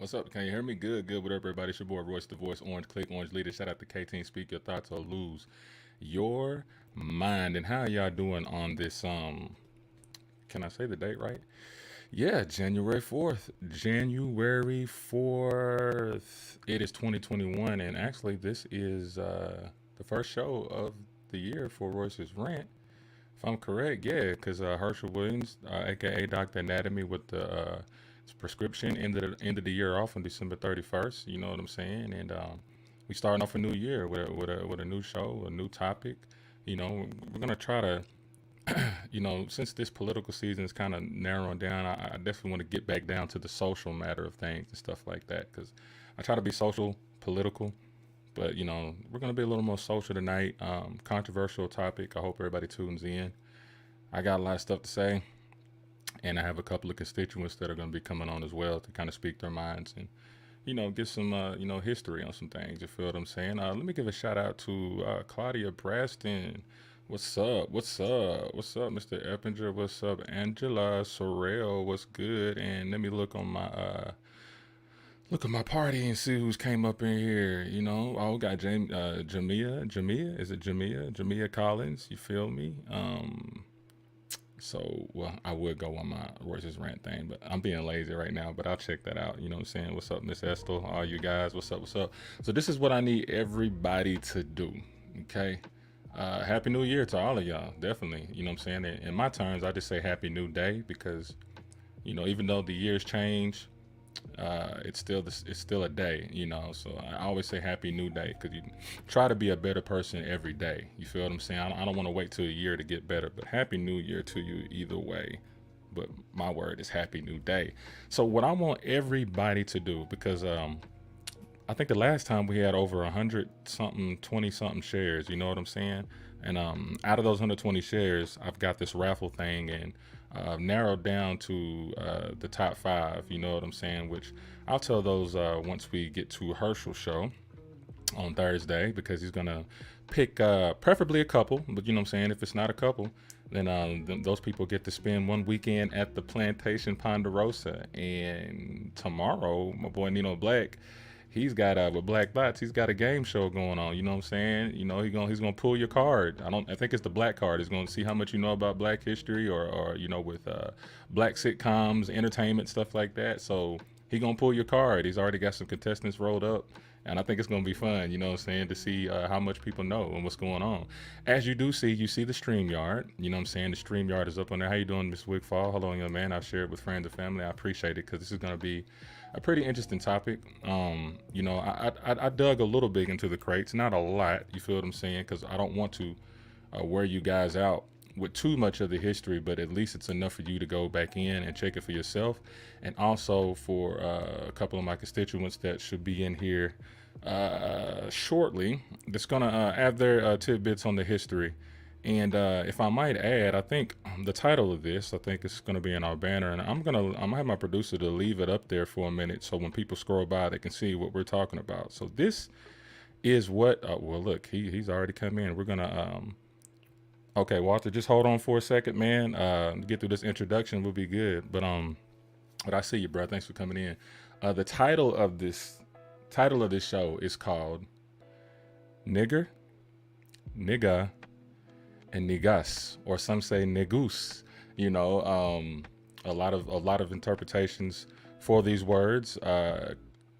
What's up? Can you hear me? Good, good. What up, everybody? It's your boy Royce, the voice, Orange Click, Orange Leader. Shout out to K-Team. Speak your thoughts or lose your mind. And how y'all doing on this? Can I say the date right? Yeah, January 4th. January 4th. It is 2021, and actually, this is the first show of the year for Royce's Rant. If I'm correct, yeah, because Herschel Williams, aka Doctor Anatomy, with the prescription end of the year off on December 31st. You know what I'm saying? And we starting off a new year with a new show, a new topic. We're gonna try to, since this political season is kind of narrowing down, I definitely want to get back down to the social matter of things and stuff like that. Because I try to be social, political, but we're gonna be a little more social tonight. Controversial topic. I hope everybody tunes in. I got a lot of stuff to say, and I have a couple of constituents that are going to be coming on as well to kind of speak their minds and get some history on some things. You feel what I'm saying? Let me give a shout out to Claudia Braston. What's up? What's up? What's up, Mr. Eppinger? What's up, Angela Sorrell? What's good? And let me look at my party and see who's came up in here. Oh, we got Jamia. Is it Jamia Collins? You feel me? So, well, I would go on my Royce's Rant thing, but I'm being lazy right now, but I'll check that out. You know what I'm saying? What's up, Miss Estel? All you guys, what's up? What's up? So this is what I need everybody to do, okay? Happy New Year to all of y'all, definitely. You know what I'm saying? In my terms, I just say Happy New Day because, even though the years change, it's still a day, So I always say Happy New Day because you try to be a better person every day. You feel what I'm saying? I don't want to wait till a year to get better, but Happy New Year to you either way. But my word is Happy New Day. So what I want everybody to do, because I think the last time we had over 100 something, 20 something shares. You know what I'm saying? And out of those 120 shares, I've got this raffle thing, and narrowed down to the top five. You know what I'm saying? Which I'll tell those once we get to Herschel's show on Thursday, because he's gonna pick preferably a couple. But you know what I'm saying? If it's not a couple, then those people get to spend one weekend at the Plantation Ponderosa. And tomorrow, my boy Nino Black, he's got with Black Bots, he's got a game show going on. You know what I'm saying? He's gonna pull your card. I think it's the black card. He's gonna see how much you know about Black history, or with black sitcoms, entertainment, stuff like that. So he gonna pull your card. He's already got some contestants rolled up, and I think it's gonna be fun. You know what I'm saying, to see how much people know and what's going on. As you see the StreamYard. You know what I'm saying? The StreamYard is up on there. How you doing, Miss Wigfall? Hello, young man. I've shared with friends and family. I appreciate it because this is gonna be a pretty interesting topic. I dug a little bit into the crates, not a lot. You feel what I'm saying? Because I don't want to wear you guys out with too much of the history, but at least it's enough for you to go back in and check it for yourself, and also for a couple of my constituents that should be in here shortly. That's gonna add their tidbits on the history. And if I might add, I think the title of this, I think it's going to be in our banner, and I'm gonna have my producer to leave it up there for a minute, so when people scroll by, they can see what we're talking about. So this is what. Well, look, he's already come in. We're gonna. Okay, Walter, just hold on for a second, man. Get through this introduction, we'll be good. But I see you, bro. Thanks for coming in. The title of this show is called Nigger, Nigga, and Nigas, or some say Negus. A lot of interpretations for these words.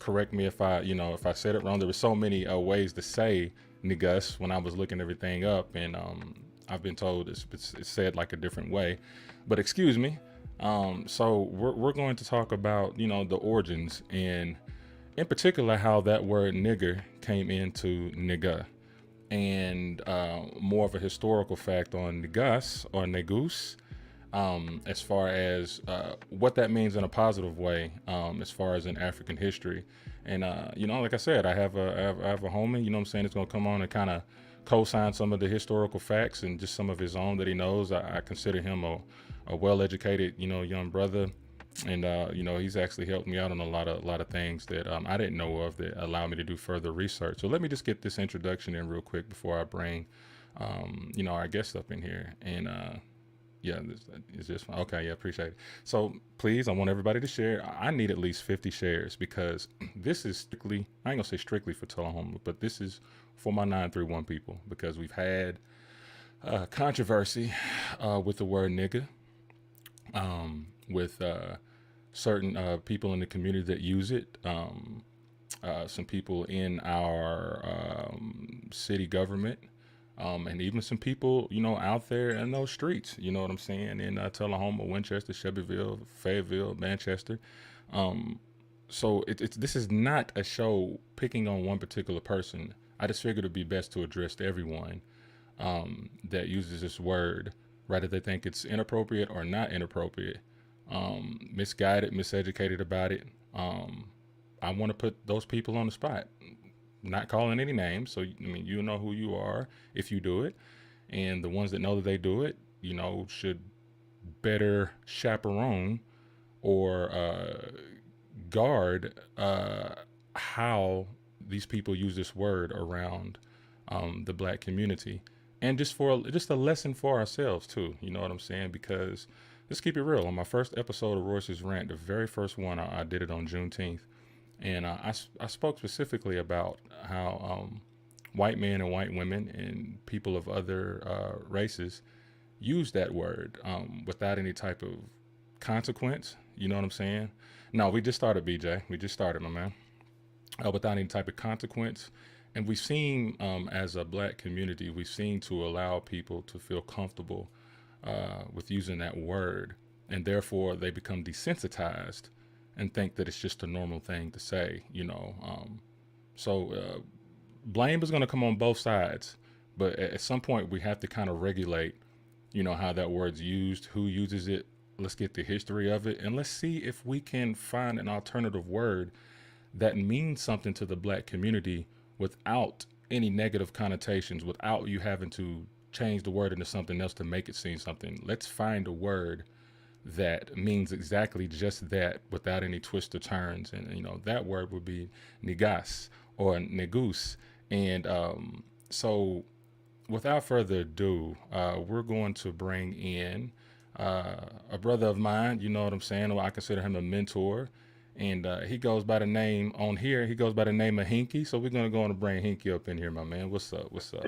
Correct me if I said it wrong. There were so many ways to say Nigas when I was looking everything up, and I've been told it's said like a different way. But excuse me. So we're going to talk about the origins, and in particular how that word nigger came into nigga, and more of a historical fact on negas or negus, as far as what that means in a positive way, as far as in African history. And like I said, I have a homie, you know what I'm saying, it's gonna come on and kind of co-sign some of the historical facts and just some of his own that he knows. I consider him a well-educated young brother, and he's actually helped me out on a lot of things that I didn't know of, that allow me to do further research. So let me just get this introduction in real quick before I bring our guest up in here. And Yeah, it's just fine. Okay. Yeah, appreciate it. So please, I want everybody to share. I need at least 50 shares because this is strictly, I ain't gonna say strictly for Tullahoma, but this is for my 931 people because we've had controversy with the word nigga, with certain people in the community that use it. Some people in our city government, and even some people, out there in those streets. You know what I'm saying? In Tullahoma, Winchester, Shelbyville, Fayetteville, Manchester. So this is not a show picking on one particular person. I just figured it'd be best to address everyone that uses this word, whether they think it's inappropriate or not inappropriate, misguided, miseducated about it. I want to put those people on the spot, not calling any names. So, I mean, you know who you are if you do it. And the ones that know that they do it, should better chaperone or guard how these people use this word around the black community, and just a lesson for ourselves too. You know what I'm saying? Because let's keep it real. On my first episode of Royce's Rant, the very first one, I did it on Juneteenth, and I spoke specifically about how white men and white women and people of other races use that word without any type of consequence. You know what I'm saying? No, we just started, BJ. We just started, my man. Without any type of consequence. And we've seen, as a black community, we've seen to allow people to feel comfortable with using that word. And therefore, they become desensitized and think that it's just a normal thing to say. So blame is going to come on both sides. But at some point, we have to kind of regulate, how that word's used, who uses it. Let's get the history of it. And let's see if we can find an alternative word that means something to the black community without any negative connotations, without you having to change the word into something else to make it seem something. Let's find a word that means exactly just that without any twists or turns. And, that word would be negas or negus. And so, without further ado, we're going to bring in a brother of mine. You know what I'm saying? Well, I consider him a mentor. And he goes by the name on here. He goes by the name of Hinky. So we're gonna go on and bring Hinky up in here, my man. What's up? What's up?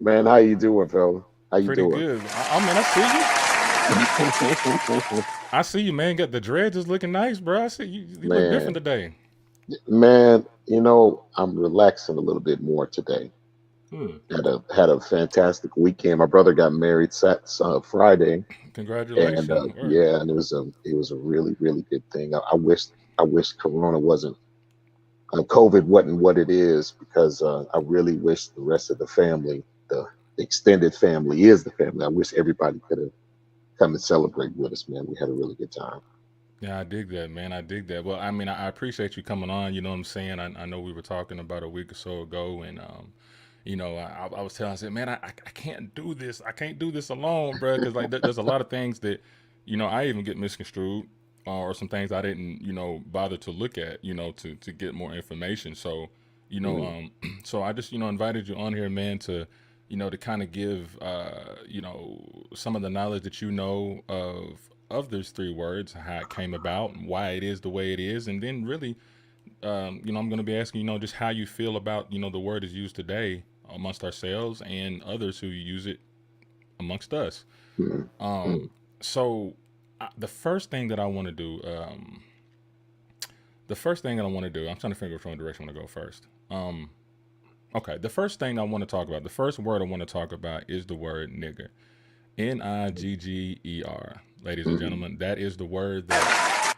Man, how you doing, fella? How you Pretty doing? good. I mean, I see you. I see you, man. Got the dreads just looking nice, bro. I see you. You look different Man, today. man, I'm relaxing a little bit more today. Hmm. Had a fantastic weekend. My brother got married Friday, and Congratulations. Word. yeah, and it was a really really good thing. I wish Corona wasn't COVID wasn't what it is, because I really wish the rest of the family, the extended family, is the family. I wish everybody could have come and celebrate with us, man. We had a really good time. Yeah, I dig that, man. I dig that. Well, I mean, I appreciate you coming on. You know what I'm saying? I know we were talking about a week or so ago, and I was telling, I said, man, I can't do this. I can't do this alone, bro, because like there's a lot of things that, I even get misconstrued, or some things I didn't, bother to look at, to get more information. So, Mm. so I just, invited you on here, man, to kind of give, some of the knowledge that of those three words, how it came about, why it is the way it is, and then really, I'm going to be asking, just how you feel about, the word is used today amongst ourselves and others who use it amongst us. Mm. Mm. So, the first thing that I want to do, I'm trying to figure out which one direction I want to go first. Okay, the first thing I want to talk about, the first word I want to talk about is the word nigger. Nigger. Ladies and Mm. gentlemen, that is the word that,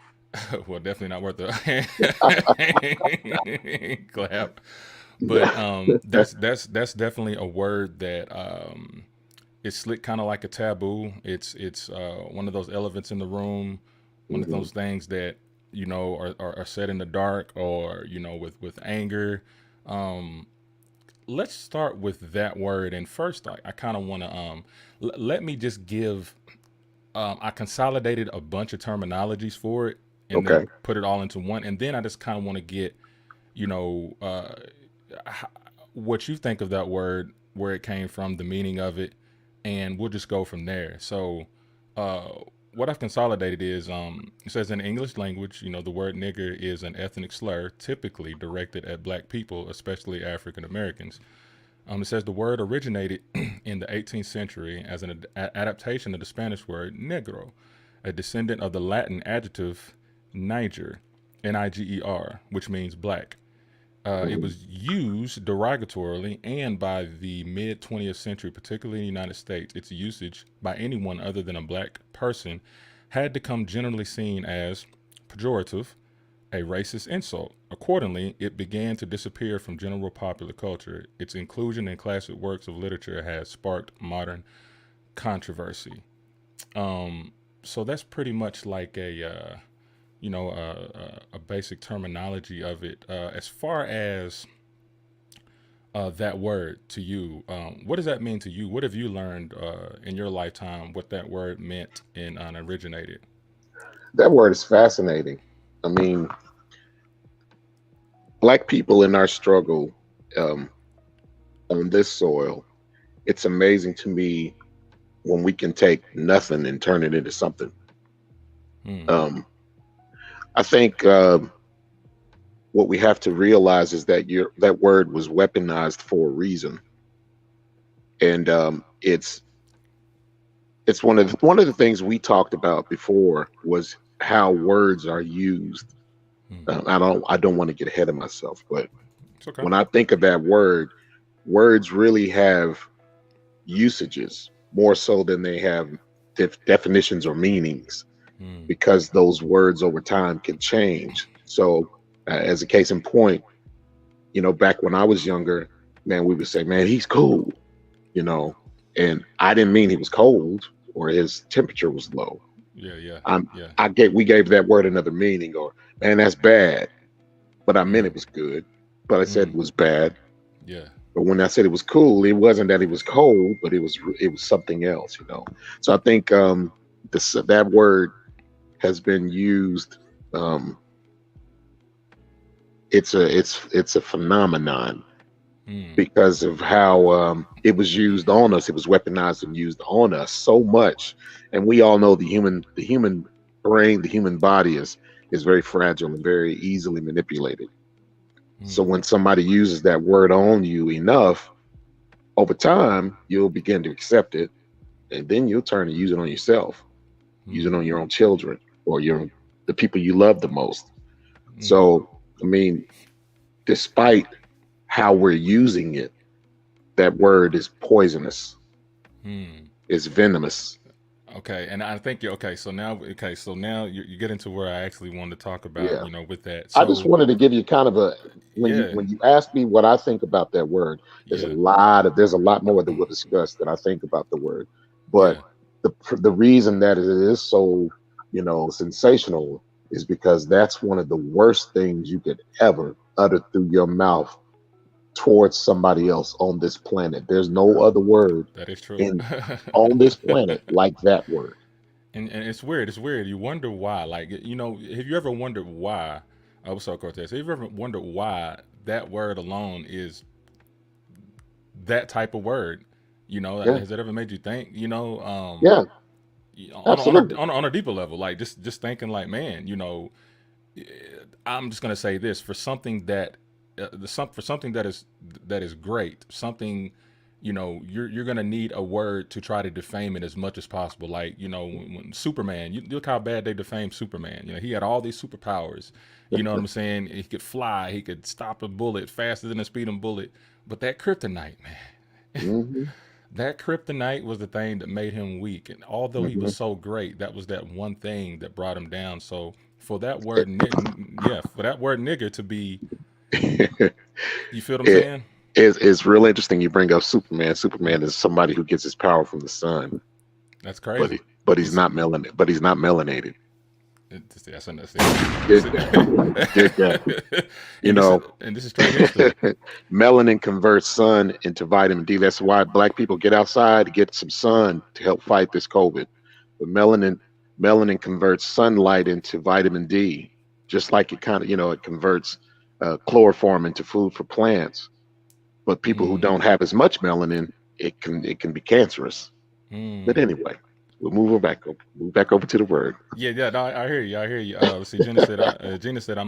well, definitely not worth the clap. But that's definitely a word that it's slick, kind of like a taboo. It's one of those elephants in the room, one of Mhm. those things that are set in the dark, or with anger. Um, let's start with that word. And first, I kind of want to let me just give. I consolidated a bunch of terminologies for it, and then Okay. put it all into one. And then I just kind of want to get you know what you think of that word, where it came from, the meaning of it, and we'll just go from there. So, uh, what I've consolidated is it says in the English language, the word nigger is an ethnic slur typically directed at black people, especially African Americans. It says the word originated in the 18th century as an adaptation of the Spanish word negro, a descendant of the Latin adjective niger, Niger, which means black. It Mhm. was used derogatorily, and by the mid 20th century, particularly in the United States, its usage by anyone other than a black person had become generally seen as pejorative, a racist insult. Accordingly, it began to disappear from general popular culture. Its inclusion in classic works of literature has sparked modern controversy. So that's pretty much like a basic terminology of it. As far as that word to you, what does that mean to you? What have you learned in your lifetime? What that word meant and originated? That word is fascinating. I mean, black people in our struggle um, on this soil, it's amazing to me when we can take nothing and turn it into something. Hmm. Um, I think what we have to realize is that that word was weaponized for a reason, and it's one of the things we talked about before was how words are used. Hmm. I don't want to get ahead of myself, but It's okay. when I think of that word, words really have usages more so than they have definitions or meanings, Hmm. because those words over time can change. So, as a case in point, back when I was younger, man, we would say, "Man, he's cool," you know, and I didn't mean he was cold or his temperature was low. Yeah. Yeah. I'm, Yeah. we gave that word another meaning, or man, that's bad, but I meant Hmm. it was good, but I said Hmm. it was bad. Yeah. But when I said it was cool, it wasn't that it was cold, but it was something else. So I think that word has been used. Um, it's a phenomenon Hmm. because of how it was used on us. It was weaponized and used on us so much, and we all know the human brain, the human body is very fragile and very easily manipulated. So Hmm. when somebody uses that word on you enough, over time you'll begin to accept it, and then you'll turn and use it on yourself, use it Hmm. on your own children or the people you love the most. Hmm. So I mean, despite how we're using it, that word is poisonous, Hmm. it's venomous. Okay, and I think you okay. So now you get into where I actually wanted to talk about, Yeah. with that. I just So wanted to give you kind of a when you yeah, when you ask me what I think about that word, yeah, there's a lot more that we'll discuss that I think about the word. But yeah. the reason that it is so, sensational is because that's one of the worst things you could ever utter through your mouth towards somebody else on this planet. There's no other word That is true. in on this planet like that word. And it's weird. It's weird. You wonder why. Like, have you ever wondered why? What's up, Cortez? Have you ever wondered why that word alone is that type of word? Yeah. Has it ever made you think? Yeah, On absolutely. on a deeper level, like just thinking, like, man, I'm just gonna say this for something that for something that is great, something you're gonna need a word to try to defame it as much as possible. Like when Superman, you look how bad they defamed Superman. He had all these superpowers. You know what I'm saying? He could fly, he could stop a bullet faster than a speeding bullet. But that kryptonite, man, Hmm. that kryptonite was the thing that made him weak. And although he Hmm. was so great, that was that one thing that brought him down. So for that word, yeah, for that word nigger to be, it, you feel what I'm it saying? it's real interesting you bring up Superman. Superman is somebody who gets his power from the sun, That's but crazy. he's He's not melanated. that's Dig that. Dig that. You and this is know, and this is straight history. melanin converts sun into vitamin D. That's why black people get outside to get some sun to help fight this COVID. But melanin converts sunlight into vitamin D, just like it kind of it converts chloroform into food for plants. But people who Mm, don't have as much melanin, it can be cancerous. But mm. anyway, We'll move back over to the word. Yeah, yeah, no, I hear you. I hear you. See, Gina said I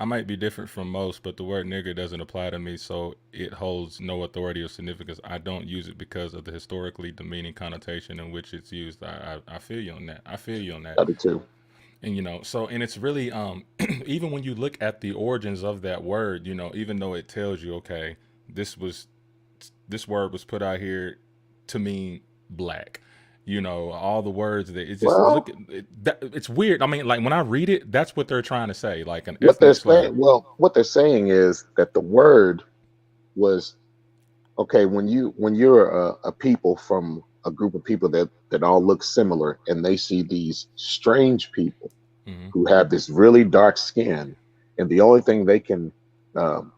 might be different from most, but the word nigger doesn't apply to me, so it holds no authority or significance. I don't use it because of the historically demeaning connotation in which it's used. I feel you on that. I feel you on that. Other two. And so and it's really even when you look at the origins of that word, even though it tells you, okay, this was this word was put out here to mean black. All the words that it's just look Well, at it, it's weird. I mean, like when I read it, that's what they're trying to say, like an what they're ethnic slur. saying, what they're saying is that the word was okay when you're a people from a group of people that all look similar, and they see these strange people Hmm. who have this really dark skin, and the only thing they can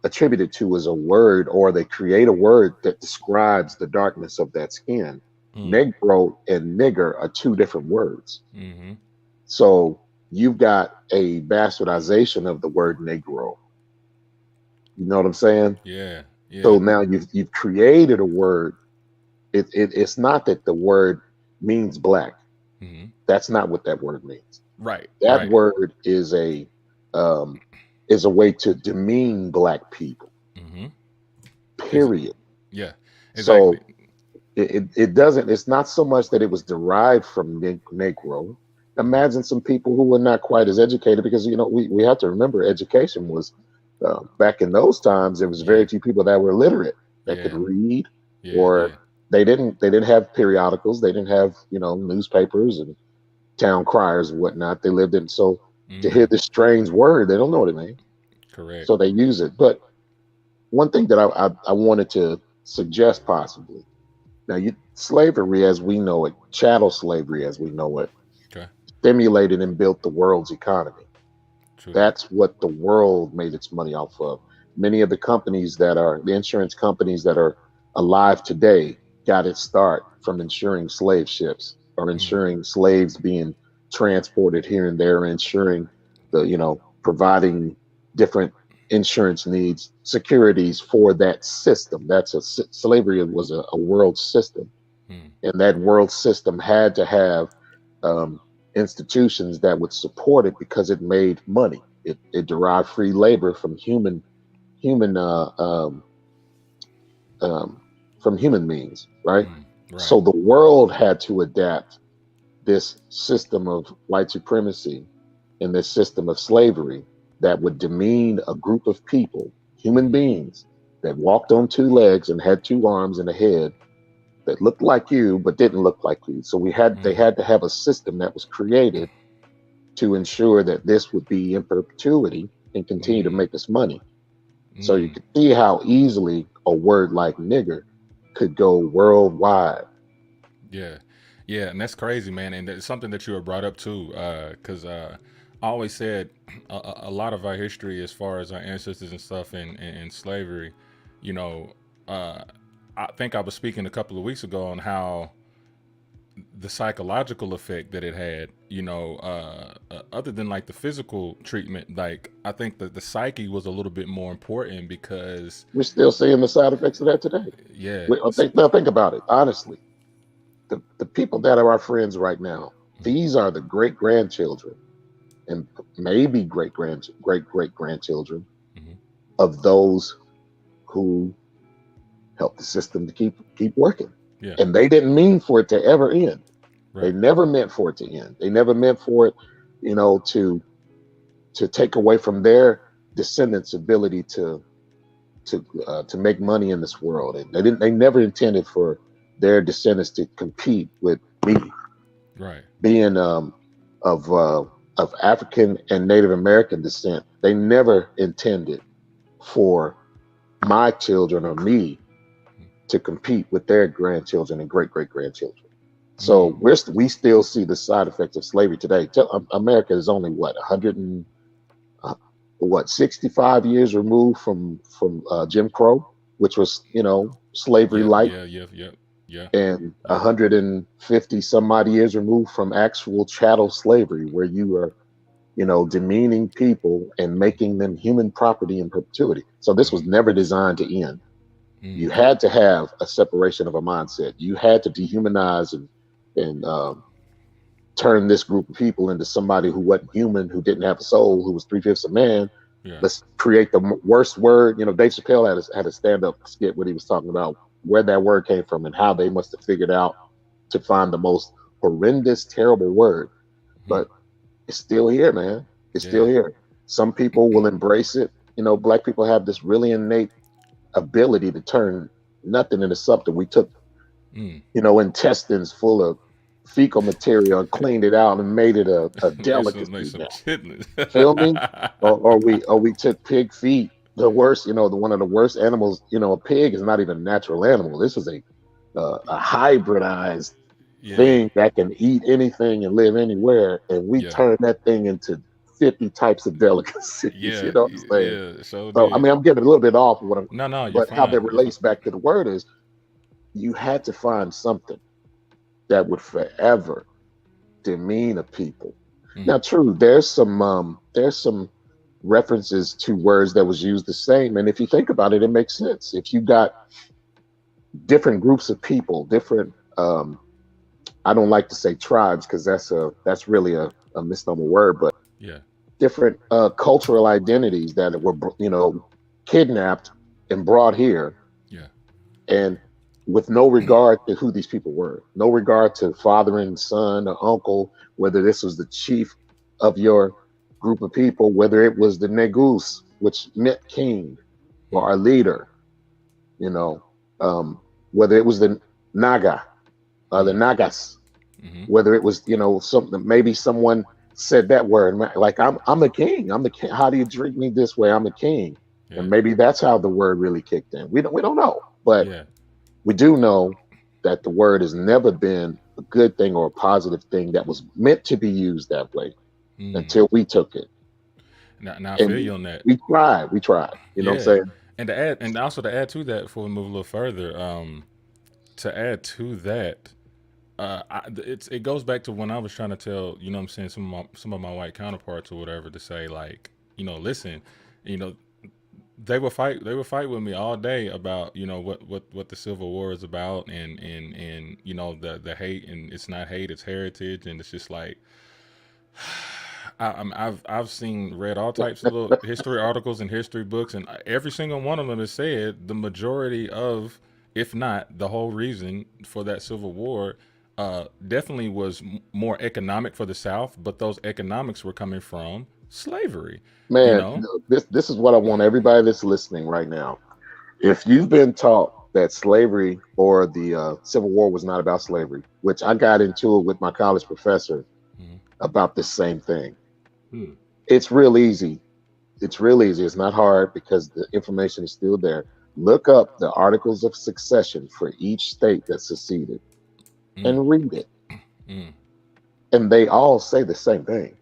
attribute it to is a word, or they create a word that describes the darkness of that skin. Mm. Negro and nigger are two different words. Hmm. So you've got a bastardization of the word negro. You know what I'm saying? Yeah. So Yeah. now you've created a word. It's not that the word means black. Hmm. That's not what that word means. Right. That Right. word um, is a way to demean black people. Hmm. Ex- Period. yeah. Exactly. So it doesn't. It's not so much that it was derived from Negro. Hmm. Imagine some people who were not quite as educated, because we have to remember education was back in those times. There was Yeah. very few people that were literate that could Yeah. read, Yeah. or Yeah. they didn't have periodicals. They didn't have newspapers and town criers and whatnot. They lived in, so to hear Hmm. this strange word, they don't know what it means, Correct. so they use it. But one thing that I wanted to suggest possibly, now, slavery as we know it, chattel slavery as we know it, Okay. stimulated and built the world's economy. True that. That's what the world made its money off of. Many of the companies that are the insurance companies that are alive today got its start from insuring slave ships, or Mm. insuring slaves being transported here and there, insuring providing different insurance needs, securities for that system. Slavery was a world system, Mm. and that world system had to have um, institutions that would support it because it made money. It derived free labor from human um, from human means, right? Mm. Right. So the world had to adapt this system of white supremacy and this system of slavery that would demean a group of people, human Hmm. beings, that walked on two legs and had two arms and a head, that looked like you but didn't look like you. So they Mm. had to have a system that was created to ensure that this would be in perpetuity and continue to Mm. make us money. So you Mm. can see how easily a word like nigger could go worldwide. Yeah, yeah, and that's crazy, man. And it's something that you were brought up too, because I always said a lot of our history, as far as our ancestors and stuff, in slavery, you know, uh, I think I was speaking a couple of weeks ago on how the psychological effect that it had, other than like the physical treatment, like I think that the psyche was a little bit more important because, We're still seeing the side effects of that today. yeah, Think about it honestly. The people that are our friends right now, mhm, these are the great grandchildren, and maybe great grandchildren mhm, of those who helped the system to keep working. yeah, And they didn't mean for it to ever end. They right, never meant for it to end. They never meant for it, to take away from their descendants' ability to make money in this world. And they never intended for their descendants to compete with me, right, being of uh, of African and Native American descent. They never intended for my children or me to compete with their grandchildren and great grandchildren. mm, So we still see the side effects of slavery today. America is only what 100 and what 65 years removed from Jim Crow, which was slavery yeah, light, yeah, yeah, yeah, yeah, and yeah. 150 some odd years removed from actual chattel slavery, where you are demeaning people and making them human property in perpetuity. So this was Mm, never designed to end. You mm, had to have a separation of a mindset. You had to dehumanize and and turn this group of people into somebody who wasn't human, who didn't have a soul, who was three-fifths a man. Yeah. Let's create the worst word. You know, Dave Chappelle had a stand-up skit where he was talking about where that word came from and how they must have figured out to find the most horrendous, terrible word. Hmm. But it's still here, man. It's still Yeah. here. Some people will embrace it. You know, black people have this really innate ability to turn nothing into something. We took, Mm. you know, intestines full of fecal material and cleaned it out and made it a Make delicacy some now. chitlins. Feel me? Or we took pig feet, the worst, you know, the one of the worst animals. You know, a pig is not even a natural animal. This is a hybridized Yeah. thing that can eat anything and live anywhere, and we Yeah. turn that thing into 50 types of delicacies. You Yeah. know what I'm saying? Yeah. So So, I did. mean, I'm getting a little bit off of what I'm, No, no, you're but how that fine. You're fine. relates back to the word is you had to find something that would forever demean a people. Mm. Now, true, there's some references to words that was used the same, and if you think about it, it makes sense. If you got different groups of people, different I don't like to say tribes because that's really a misnomer word, but Yeah. different cultural identities that were kidnapped and brought here, Yeah. and with no regard to who these people were, no regard to father and son or uncle, whether this was the chief of your group of people, whether it was the negus, which meant king, or Mm. our leader, you know, whether it was the naga, the Mm. nagas, Mm-hmm. whether it was something, maybe someone said that word like I'm a king, I'm the king, how do you treat me this way, I'm a king, Yeah. and maybe that's how the word really kicked in. We don't know, but Yeah. we do know that the word has never been a good thing or a positive thing that was meant to be used that way Mm. until we took it. Now I And feel you on that. we tried, you know what I'm Yeah. saying? And also to add to that, before we move a little further, to add to that, it goes back to when I was trying to tell, you know what I'm saying, some of my white counterparts or whatever, to say, like, listen, you know, they would fight with me all day about, what the Civil War is about, and the hate, and it's not hate, it's heritage, and it's just like, I've seen, read all types of little history articles and history books, and every single one of them has said the majority of, if not the whole reason for that Civil War, definitely was more economic for the South, but those economics were coming from slavery. You Man, know, this is what I want everybody that's listening right now. If you've been taught that slavery or the Civil War was not about slavery, which I got into it with my college professor Mhm. about this same thing, Hmm. it's real easy. It's real easy. It's not hard because the information is still there. Look up the articles of succession for each state that seceded Mm. and read it. Mm. And they all say the same thing.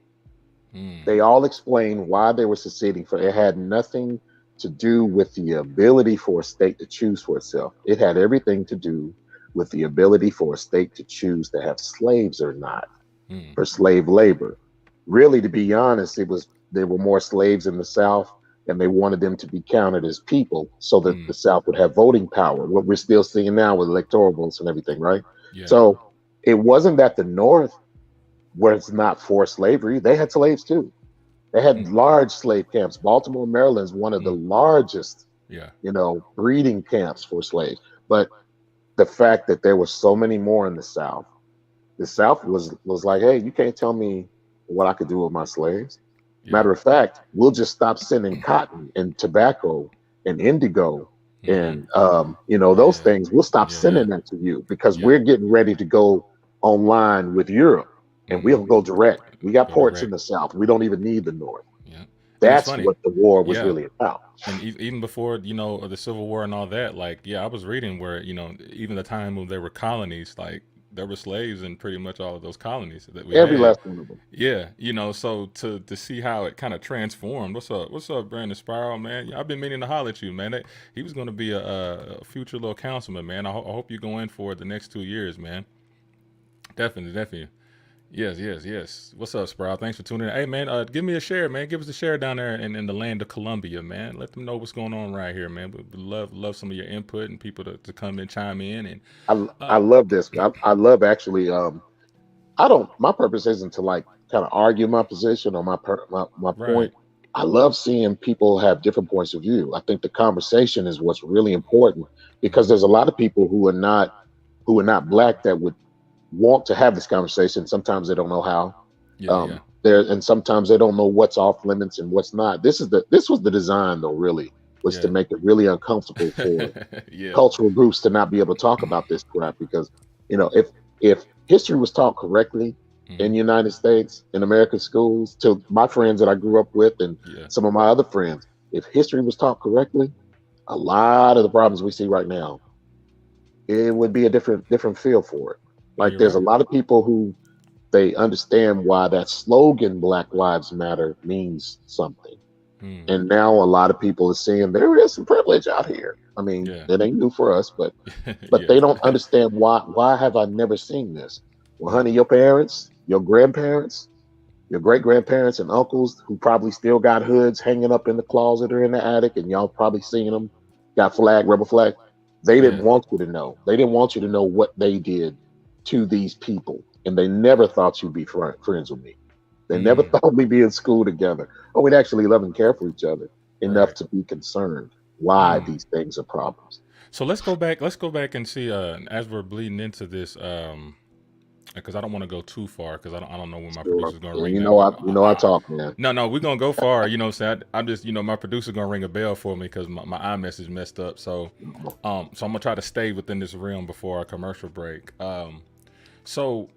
Mm. They all explain why they were seceding. For it had nothing to do with the ability for a state to choose for itself. It had everything to do with the ability for a state to choose to have slaves or not, Mm. for slave labor. Really, to be honest, it was there were more slaves in the South, and they wanted them to be counted as people so that Mm. the South would have voting power. What we're still seeing now with electoral votes and everything, right? Yeah. So it wasn't that the North was not for slavery; they had slaves too. They Mm. had large slave camps. Baltimore, Maryland is one of the Mm. largest, Yeah. breeding camps for slaves. But the fact that there were so many more in the South was like, hey, you can't tell me what I could do with my slaves. Yeah. Matter of fact, we'll just stop sending cotton and tobacco and indigo Mm-hmm. and those Yeah. things. We'll stop Yeah. Yeah. sending that to you because Yeah. we're getting ready to go online with Europe, and Mm-hmm. we'll go direct. We got Go ports in direct. the South. We don't even need the North. Yeah. And it's That's funny. what the war was Yeah. really about. And even before, the Civil War and all that, like, yeah, I was reading where, even the time when there were colonies, like, there were slaves in pretty much all of those colonies that we Every had. last one of them. Yeah, so to see how it kind of transformed. What's up, Brandon Spiral, man? Yeah, I've been meaning to holler at you, man. He was going to be a future little councilman, man. I hope you go in for it the next 2 years, man. Definitely, definitely. Yes, yes, yes. What's up, Sprout? Thanks for tuning in. Hey, man, give me a share, man. Give us a share down there in the land of Colombia, man. Let them know what's going on right here, man. We love some of your input and people to come and chime in. And I uh, love this. I love actually. I don't. My purpose isn't to like kind of argue my position or my right, point. I love seeing people have different points of view. I think the conversation is what's really important because hmm, there's a lot of people who are not black that would want to have this conversation. Sometimes they don't know how. yeah, yeah, There and sometimes they don't know what's off limits and what's not. This was the design though. Really was to yeah, make it really uncomfortable for yeah, cultural groups to not be able to talk about this crap because if history was taught correctly hmm, in the United States in American schools to my friends that I grew up with and yeah, some of my other friends, if history was taught correctly, a lot of the problems we see right now, it would be a different feel for it. Like you're there's a right. lot of people who they understand why that slogan Black Lives Matter means something. Hmm, And now a lot of people are seeing there is some privilege out here. I mean, yeah, it ain't new for us, but yeah, they don't understand why have I never seen this? Well, yeah, honey, your parents, your grandparents, your great grandparents and uncles who probably still got hoods hanging up in the closet or in the attic, and y'all probably seen them, got rubber flag. They didn't yeah, want you to know. They didn't want you to know what they did to these people, and they never thought you'd be friends with me. They never hmm, thought we'd be in school together. Oh, we'd actually love and care for each other enough right. to be concerned why Hmm. these things are problems. So let's go back. Let's go back and see. As we're bleeding into this, because I don't want to go too far because I don't know when my Sure. producer's gonna And ring that. But I talk, man. no, no, we're gonna go far. You know, what I'm saying I'm just my producer's gonna ring a bell for me because my iMessage messed up. So I'm gonna try to stay within this realm before our commercial break. So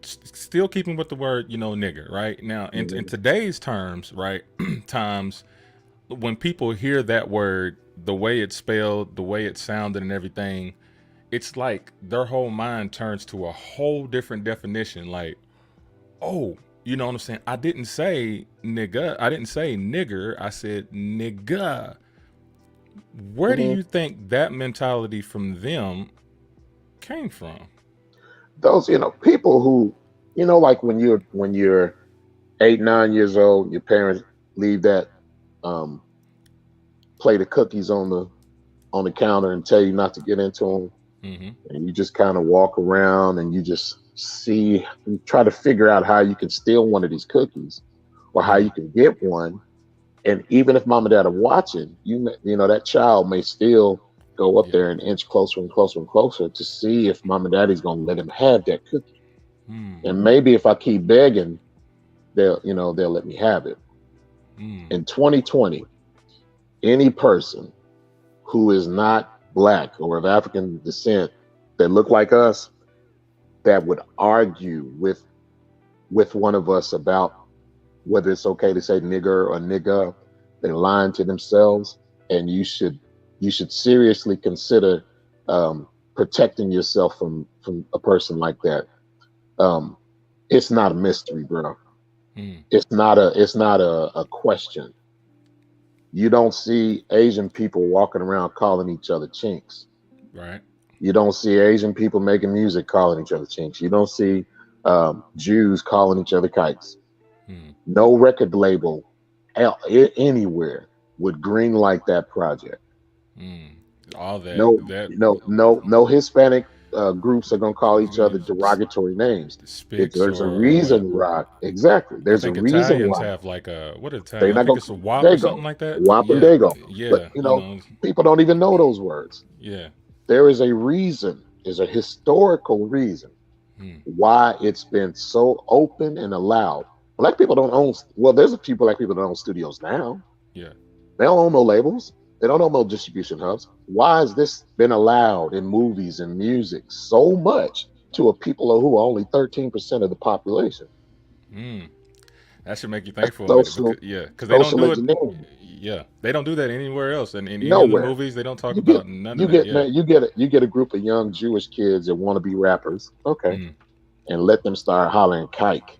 still keeping with the word, nigger, right? Now in Mhm. today's terms, right? Times when people hear that word, the way it's spelled, the way it sounded, and everything, it's like their whole mind turns to a whole different definition. Like, oh, you know what I'm saying? I didn't say nigga. I didn't say nigger. I said nigga. Where do Mhm. you think that mentality from them came from? Those, people who, like when you're 8, 9 years old, your parents leave that um, plate of cookies on the counter and tell you not to get into them, Mm-hmm. and you just kind of walk around and you just see, you try to figure out how you can steal one of these cookies or how Mm. you can get one. And even if mom and dad are watching, that child may still go up Yeah. there and inch closer and closer and closer to see if mom and daddy's gonna let him have that cookie. Mm. And maybe if I keep begging, they'll let me have it. Mm. In 2020, any person who is not black or of African descent that look like us that would argue with one of us about whether it's okay to say nigger or nigga, they're lying to themselves, and you should seriously consider protecting yourself from a person like that. Um, it's not a mystery, bro. Mm. It's not a question. You don't see Asian people walking around calling each other chinks. Right. You don't see Asian people making music calling each other chinks. You don't see Jews calling each other kites. Mm. No record label anywhere would green light that project. Mm. All that No, that no Hispanic groups are gonna call each other derogatory names. Spix There's a or what? reason why. Exactly. I There's a think reason Italians why. have like a what They're Italian? I not think gonna. it's a WAP There or you go. something like that. WAP and Yeah, Dago. But yeah. people don't even know those words. Yeah. There is a reason. There's a historical reason Mm. why it's been so open and allowed. Black people don't own. Well, there's a few black people that own studios now. Yeah. They don't own no labels. They don't own no distribution hubs. Why has this been allowed in movies and music so much to a people who are only 13% of the population? Mm. That should make you That's thankful a minute because social they don't social do it. engineering. Yeah, they don't do that anywhere else. And in any of the Nowhere. movies, they don't talk You get about none of you that. get Yeah. man, you get a group of young Jewish kids that want to be rappers, okay, Mm. and let them start hollering kike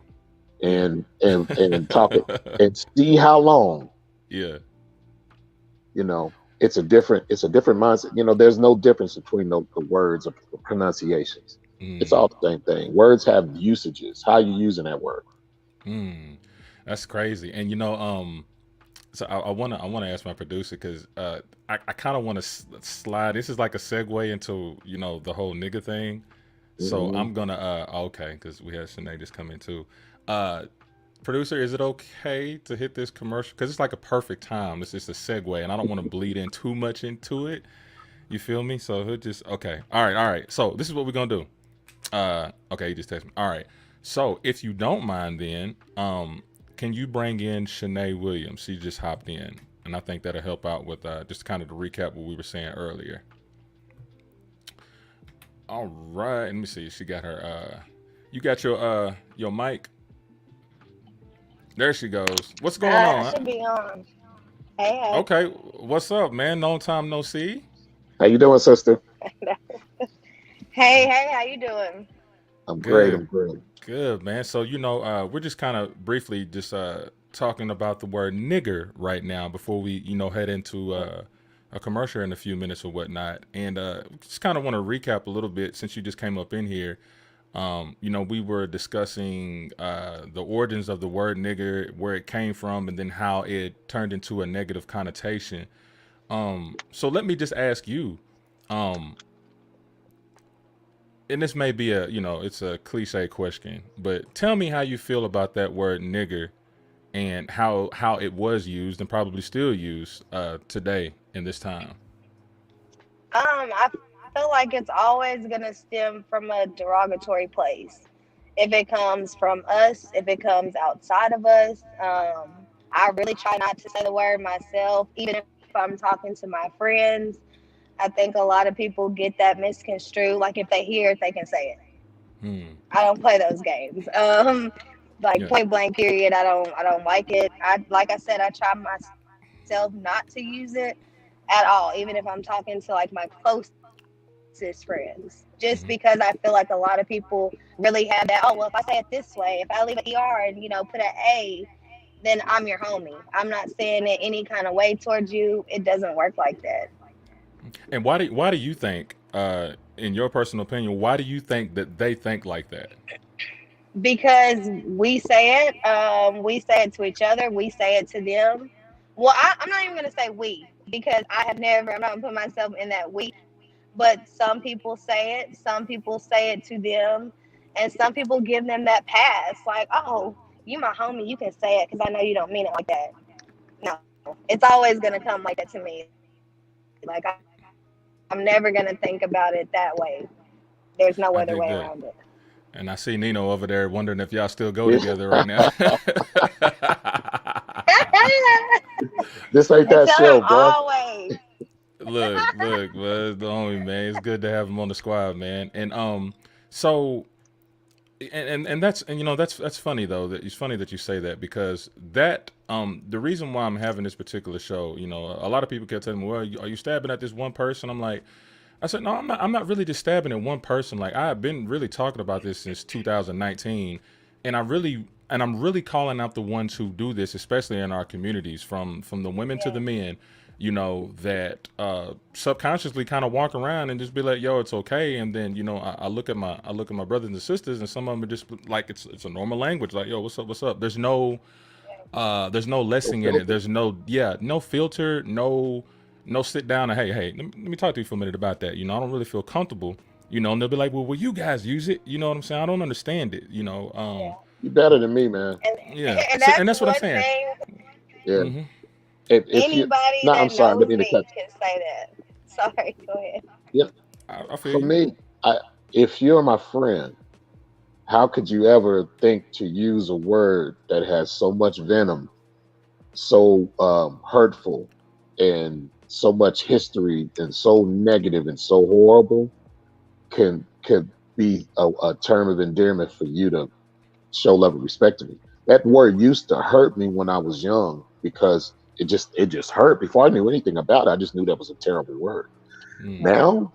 Yeah. and talk it and see how long. Yeah. You know, it's a different mindset. There's no difference between the words of pronunciations. It's all Mm, the same thing. Words have usages. How you using that word? mm. That's crazy. And so I wanna ask my producer because I kind of want to slide. This is like a segue into the whole nigga thing. So Hmm. I'm gonna okay, because we had Sinead just come in too. Uh, Producer, is it okay to hit this commercial? Because it's like a perfect time. It's just a segue, and I don't want to bleed in too much into it. You feel me? So he'll just okay. All right. So this is what we're gonna do. Okay, he just texted me. All right. So if you don't mind, then can you bring in Shanae Williams? She just hopped in, and I think that'll help out with just kind of to recap what we were saying earlier. All right. Let me see. She got her. You got your mic. There she goes. What's going I on? should be on. Hey, Okay. What's up, man? Long time no see. How you doing, sister? hey. Hey, how you doing? I'm great. Good. I'm great. Good, man. So we're just kind of briefly just talking about the word nigger right now before we head into a commercial in a few minutes or whatnot, and just kind of want to recap a little bit since you just came up in here. We were discussing the origins of the word nigger, where it came from, and then how it turned into a negative connotation. So let me just ask you, um, and this may be it's a cliche question, but tell me how you feel about that word nigger and how it was used and probably still used today in this time. I feel like it's always gonna stem from a derogatory place. If it comes from us, if it comes outside of us, I really try not to say the word myself, even if I'm talking to my friends. I think a lot of people get that misconstrued. Like if they hear it, they can say it. Hmm. I don't play those games. Like Yeah. point blank period. I don't like it. I like I said, I try myself not to use it at all, even if I'm talking to like my closest friends. Just because I feel like a Hmm. lot of people really have that. Oh well, if I say it this way, if I leave an ER and put an A, then I'm your homie. I'm not saying it any kind of way towards you. It doesn't work like that. And why do you think, in your personal opinion, why do you think that they think like that? Because we say it to each other, we say it to them. Well, I'm not even gonna say we because I have never. I'm not gonna put myself in that we. But some people say it. Some people say it to them, and some people give them that pass. Like, oh, you my homie, you can say it because I know you don't mean it like that. No, it's always gonna come like that to me. Like I'm never gonna think about it that way. There's no other way around it. I dig that. And I see Nino over there wondering if y'all still go Yeah. together right now. This ain't And that tell him show, boy. always. Look, well, the homie, man. It's good to have him on the squad, man. And so and that's and that's funny though. That it's funny that you say that because that the reason why I'm having this particular show, a lot of people kept telling me, well, are you stabbing at this one person? I'm like, I said, no, I'm not really just stabbing at one person. Like I've been really talking about this since 2019, and I'm really calling out the ones who do this, especially in our communities, from the women to the Yeah. men. That subconsciously kind of walk around and just be like, "Yo, it's okay." And then I look at my brothers and sisters, and some of them are just like it's a normal language. Like, "Yo, what's up? What's up?" There's no No lesson in it. filter. There's no filter, no sit down and hey, let me talk to you for a minute about that. I don't really feel comfortable. And they'll be like, well, will you guys use it? You know what I'm saying? I don't understand it. You better than me, man. And Yeah. and So, and that's that's what I'm one saying. thing. Yeah. Hmm. If you, Anybody no, I'm that sorry. Let knows me me intercut. can say that. Sorry, go ahead. Yeah. I feel For you. me, if you're my friend, how could you ever think to use a word that has so much venom, so hurtful, and so much history, and so negative and so horrible? Could be a term of endearment for you to show love and respect to me. That word used to hurt me when I was young because it just hurt. Before I knew anything about it, I just knew that was a terrible word. Mm, Yeah. Now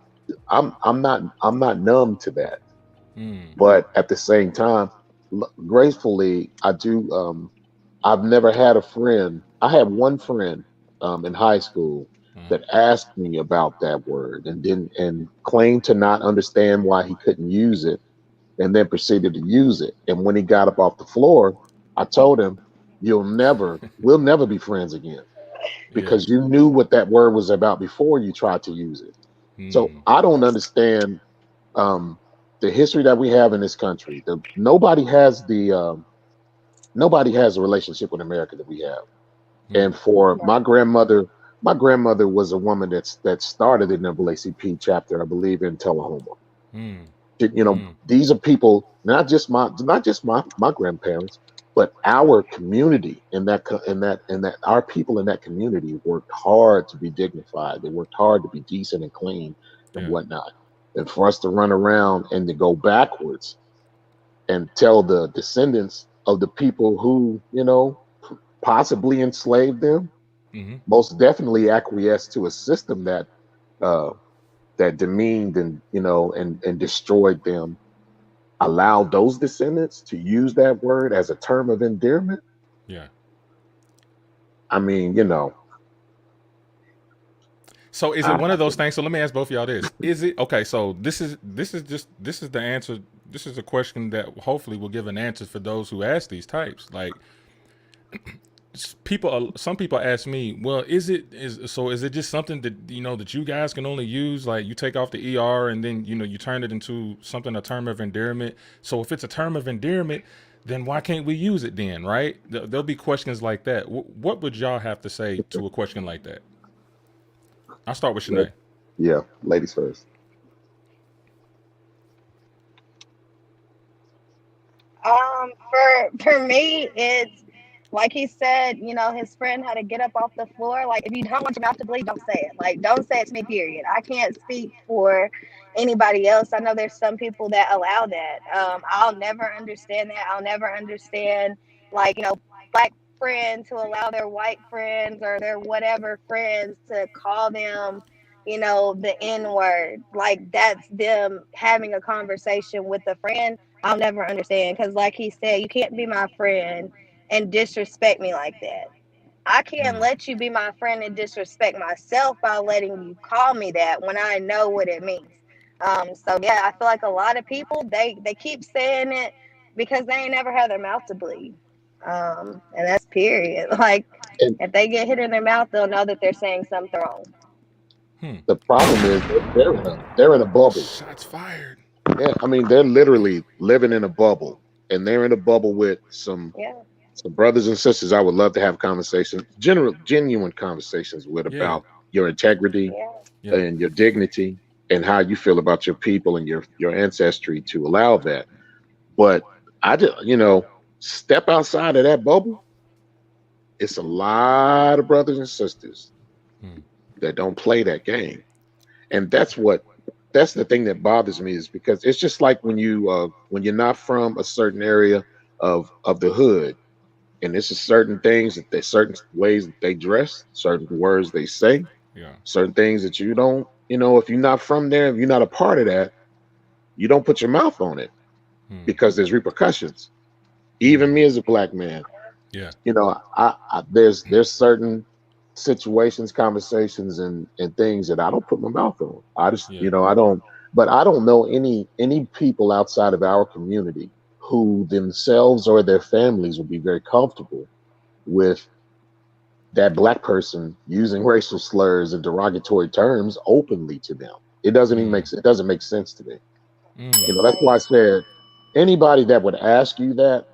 I'm not numb to that, mm, but at the same time, gratefully I do. I've never had a friend. I had one friend in high school. Uh-huh. that asked me about that word and didn't and claimed to not understand why he couldn't use it, and then proceeded to use it. And when he got up off the floor, I told him, we'll never be friends again Yeah. because you knew what that word was about before you tried to use it. So Hmm. I don't understand um, the history that we have in this country. Nobody has a relationship with America that we have. Hmm. And for my grandmother was a woman that started the NAACP chapter, I believe, in Tullahoma. Hmm. These are people, not just my grandparents, but our community in that our people in that community worked hard to be dignified. They worked hard to be decent and clean and Yeah. whatnot. And for us to run around and to go backwards and tell the descendants of the people who, possibly enslaved them, Hmm. most definitely acquiesced to a system uh, that demeaned and destroyed them, allowed those descendants to use that word as a term of endearment. Yeah. I mean, So is it I, one of those things? So let me ask both of y'all this: Is it okay? So this is the answer. This is a question that hopefully will give an answer for those who ask these types. Like some people ask me, well, is it just something that that you guys can only use? Like you take off the er and then you turn it into something, a term of endearment. So if it's a term of endearment, then why can't we use it then? Right? There'll be questions like that. What would y'all have to say to a question like that? I'll start with let- Shanae. yeah, ladies first. For me, it's like he said. His friend had to get up off the floor. Like, if you don't want your mouth to bleed, don't say it. Like, don't say it to me. Period. I can't speak for anybody else. I know there's some people that allow that. I'll never understand that. I'll never understand, like, black friends who allow their white friends or their whatever friends to call them, the N word. Like, that's them having a conversation with a friend. I'll never understand, because, like he said, you can't be my friend and disrespect me like that. I can't Mm, let you be my friend and disrespect myself by letting you call me that when I know what it means. So yeah, I feel like a lot of people, they keep saying it because they ain't never had their mouth to bleed. And that's period. Like, And if they get hit in their mouth, they'll know that they're saying something wrong. hmm. the problem is they're in a bubble. Shots fired. Yeah, I mean, they're literally living in a bubble, and they're in a bubble with Yeah, some brothers and sisters I would love to have conversations, genuine conversations with, Yeah. about your integrity yeah. Yeah. and your dignity and how you feel about your people and your ancestry, to allow that. But I just, step outside of that bubble. It's a lot of brothers and sisters Hmm. that don't play that game, and that's the thing that bothers me, is because it's just like when you're not from a certain area of the hood, and it's just certain things that they certain ways that they dress, certain words they say, Yeah. certain things that you don't, if you're not from there, if you're not a part of that, you don't put your mouth on it Hmm. because there's repercussions. Even Hmm. me as a black man, Yeah. there's certain situations, conversations, and things that I don't put my mouth on. I just, Yeah. I don't. But I don't know any people outside of our community who themselves or their families would be very comfortable with that black person using racial slurs and derogatory terms openly to them. Hmm. It doesn't make sense to me. Hmm. That's why Right. I said anybody that would ask you that,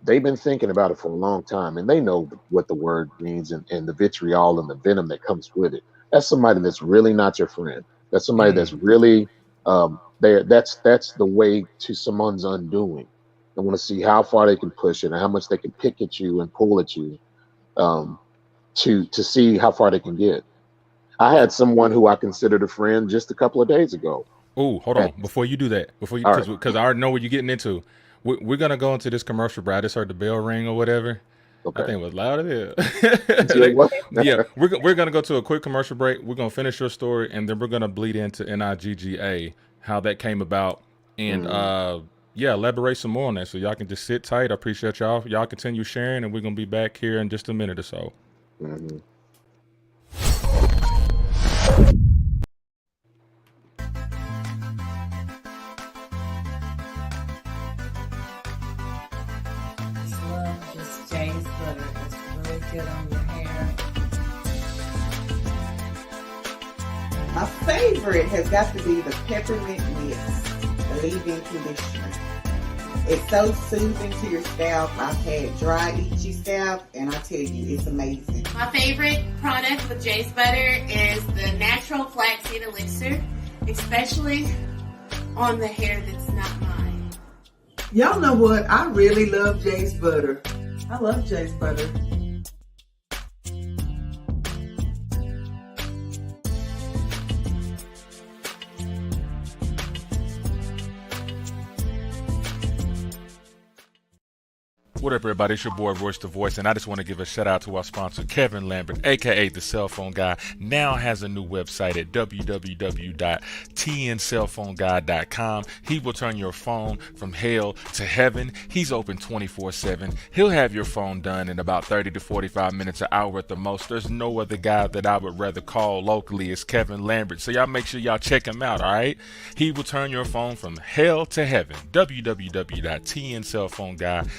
they've been thinking about it for a long time, and they know what the word means, and the vitriol and the venom that comes with it. That's somebody that's really not your friend. That's somebody that's Hmm. really there. That's the way to someone's undoing. They want to see how far they can push it and how much they can pick at you and pull at you, um, to see how far they can get. I had someone who I considered a friend just a couple of days ago. Oh, hold At on. Before you do that, before you, all right, because I already know what you're getting into. We're gonna go into this commercial, bro. I just heard the bell ring or whatever. I okay. think it was loud as hell. You said what? Yeah, we're gonna go to a quick commercial break. We're gonna finish your story, and then we're gonna bleed into NIGGA, how that came about, and Mhm, yeah, elaborate some more on that. So y'all can just sit tight. I appreciate y'all. Y'all continue sharing, and we're gonna be back here in just a minute or so. mhm. get on your hair. My favorite has got to be the peppermint mist, the leave-in conditioner. It's so soothing to your scalp. I've had dry, itchy scalp, and I tell you, it's amazing. My favorite product with Jay's Butter is the natural flaxseed elixir, especially on the hair that's not mine. Y'all know what? I really love Jay's Butter. I love Jay's Butter. What up, everybody? It's your boy, Royce the Voice, and I just want to give a shout out to our sponsor, Kevin Lambert, aka the Cell Phone Guy. Now has a new website at www.tncellphoneguy.com. He will turn your phone from hell to heaven. He's open 24/7. He'll have your phone done in about 30 to 45 minutes, an hour at the most. There's no other guy that I would rather call locally is Kevin Lambert. So y'all make sure y'all check him out, all right? He will turn your phone from hell to heaven. www.tncellphoneguy.com.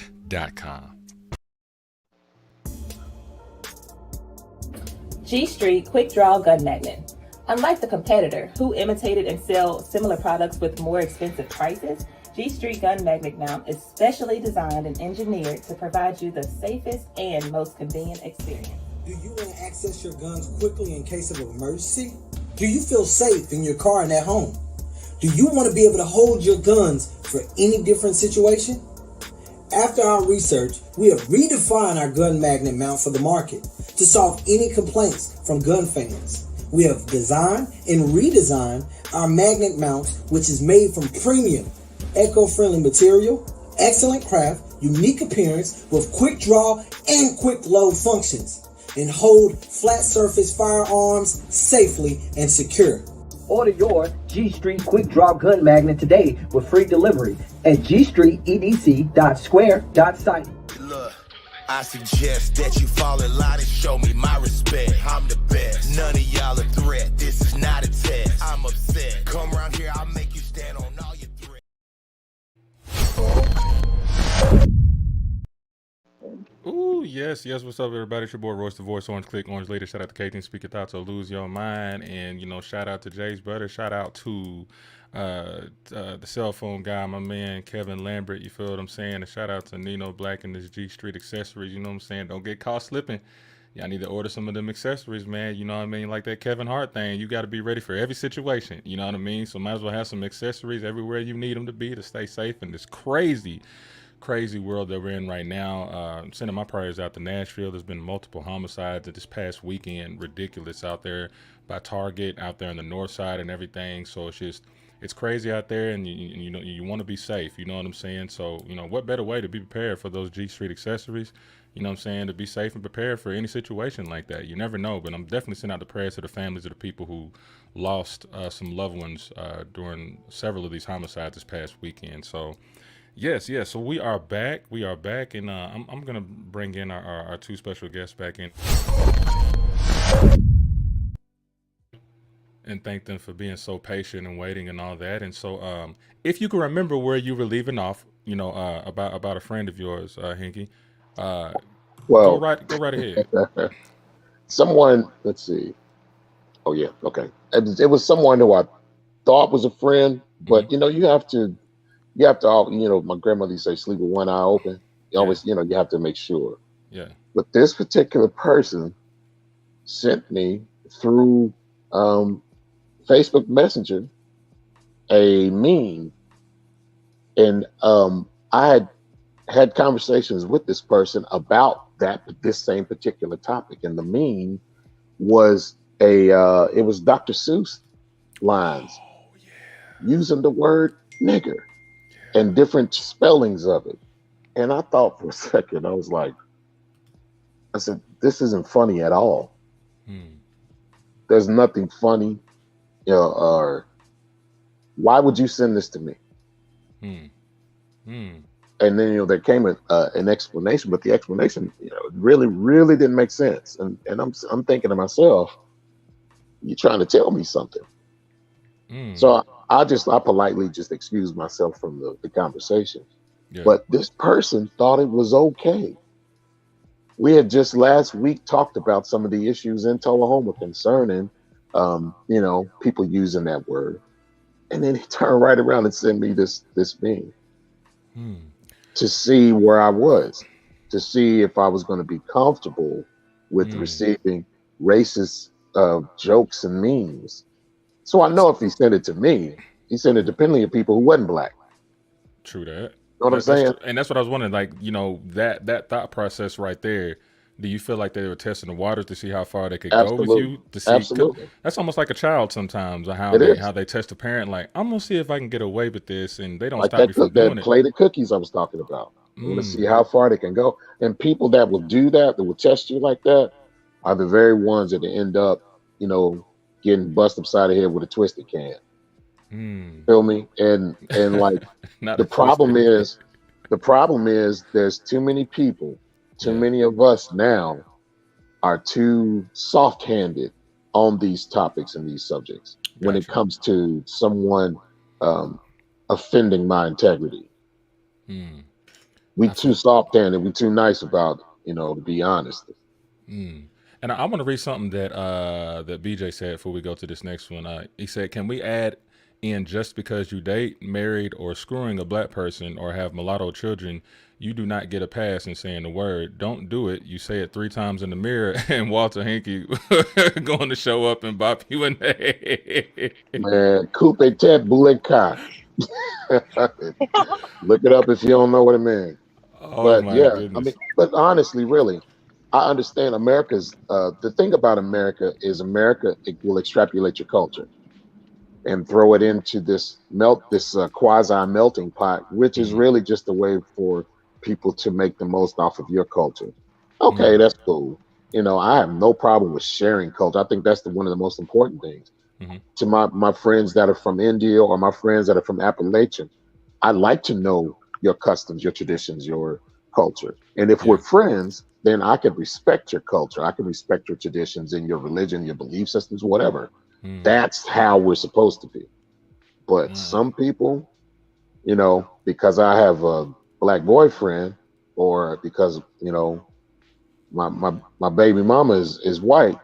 G Street Quick Draw Gun Magnet. Unlike the competitor, who imitated and sell similar products with more expensive prices, G Street Gun Magnet Mount is specially designed and engineered to provide you the safest and most convenient experience. Do you want to access your guns quickly in case of an emergency? Do you feel safe in your car and at home? Do you want to be able to hold your guns for any different situation? After our research, we have redefined our gun magnet mount for the market to solve any complaints from gun fans. We have designed and redesigned our magnet mount, which is made from premium, eco-friendly material, excellent craft, unique appearance with quick draw and quick load functions, and hold flat surface firearms safely and secure. Order your G Street Quick Draw Gun Magnet today with free delivery at gstreetedc.square.site. Look, I suggest that you fall in line and show me my respect. I'm the best. None of y'all a threat. This is not a test. I'm upset. Come around here, I'll make you stand on all your threats. Ooh, yes. What's up, everybody? It's your boy, Royce the Voice, Orange Click, Orange Leader. Shout out to K-Team, Speak Your Thoughts or Lose Your Mind. And, shout out to Jay's Butter. Shout out to the Cell Phone Guy, my man, Kevin Lambert. You feel what I'm saying? And shout out to Nino Black and his G Street accessories. You know what I'm saying? Don't get caught slipping. Y'all need to order some of them accessories, man. You know what I mean? Like that Kevin Hart thing. You got to be ready for every situation. You know what I mean? So might as well have some accessories everywhere you need them to be to stay safe in this crazy world that we're in right now. I'm sending my prayers out to Nashville. There's been multiple homicides this past weekend. Ridiculous out there by Target, out there on the north side and everything. So it's crazy out there, and you want to be safe. You know what I'm saying? So what better way to be prepared for those G Street accessories? You know what I'm saying? To be safe and prepared for any situation like that. You never know, but I'm definitely sending out the prayers to the families of the people who lost some loved ones during several of these homicides this past weekend. So yes. So we are back, and I'm gonna bring in our two special guests back in and thank them for being so patient and waiting and all that. And so, if you can remember where you were leaving off, about a friend of yours, Hinky, Well, go right ahead. someone, let's see. Oh yeah, okay. It was someone who I thought was a friend, but you have to, my grandmother used to say, sleep with one eye open. You always, you have to make sure. Yeah. But this particular person sent me through Facebook Messenger a meme, and I had conversations with this person about this same particular topic, and the meme was it was Dr. Seuss lines using the word nigger and different spellings of it. And I thought for a second, I said, this isn't funny at all. There's nothing funny, or why would you send this to me? And then, there came an explanation, but the explanation, really, really didn't make sense. And I'm thinking to myself, you're trying to tell me something. So I politely just excused myself from the conversation. Yeah. But this person thought it was okay We had just last week talked about some of the issues in Tullahoma concerning, people using that word, and then he turned right around and sent me this meme Hmm. to see where I was, to see if I was going to be comfortable with Hmm. receiving racist jokes and memes. So I know if he sent it to me, he sent it to plenty of people who wasn't black. True that. You know what I'm That's saying? true, and that's what I was wondering. Like, that thought process right there. Do you feel like they were testing the waters to see how far they could go with Absolutely, you? To see, cause absolutely, that's almost like a child sometimes, or it how is. they test a parent. Like, I'm gonna see if I can get away with this, and they don't Like stop me from doing that it. plate of cookies I was talking about. I want to see Mm. how far they can go. And people that will do that, that will test you like that, are the very ones that end up, you know, getting busted upside the head with a twisted can. Mm. Feel me? And like Not the a twisted problem can. is, the problem is there's too many people, too Yeah. many of us now are too soft-handed on these topics and these subjects when it Got you. comes to someone um, offending my integrity. Mm. We I too feel. soft-handed. We too nice about it, to be honest. Mm. And I want to read something that BJ said before we go to this next one. He said, "Can we add in just because you date, married, or screwing a black person or have mulatto children, you do not get a pass in saying the word. Don't do it. You say it 3 times in the mirror, and Walter Hinkey going to show up and bop you in the head." Man, coupe tete boule car. Look it up if you don't know what it means. Oh But my yeah, I mean, goodness. but honestly, really, I understand America's. The thing about America is America, it will extrapolate your culture and throw it into this quasi melting pot, which is Mm. really just a way for people to make the most off of your culture. Okay, Mm. that's cool. I have no problem with sharing culture. I think that's one of the most important things. Mm-hmm. To my friends that are from India or my friends that are from Appalachian, I like to know your customs, your traditions, your culture. And if we're Yeah. friends, then I can respect your culture. I can respect your traditions and your religion, your belief systems, whatever. Mm. That's how we're supposed to be. But Uh, some people, because I have a black boyfriend, or because, my baby mama is white,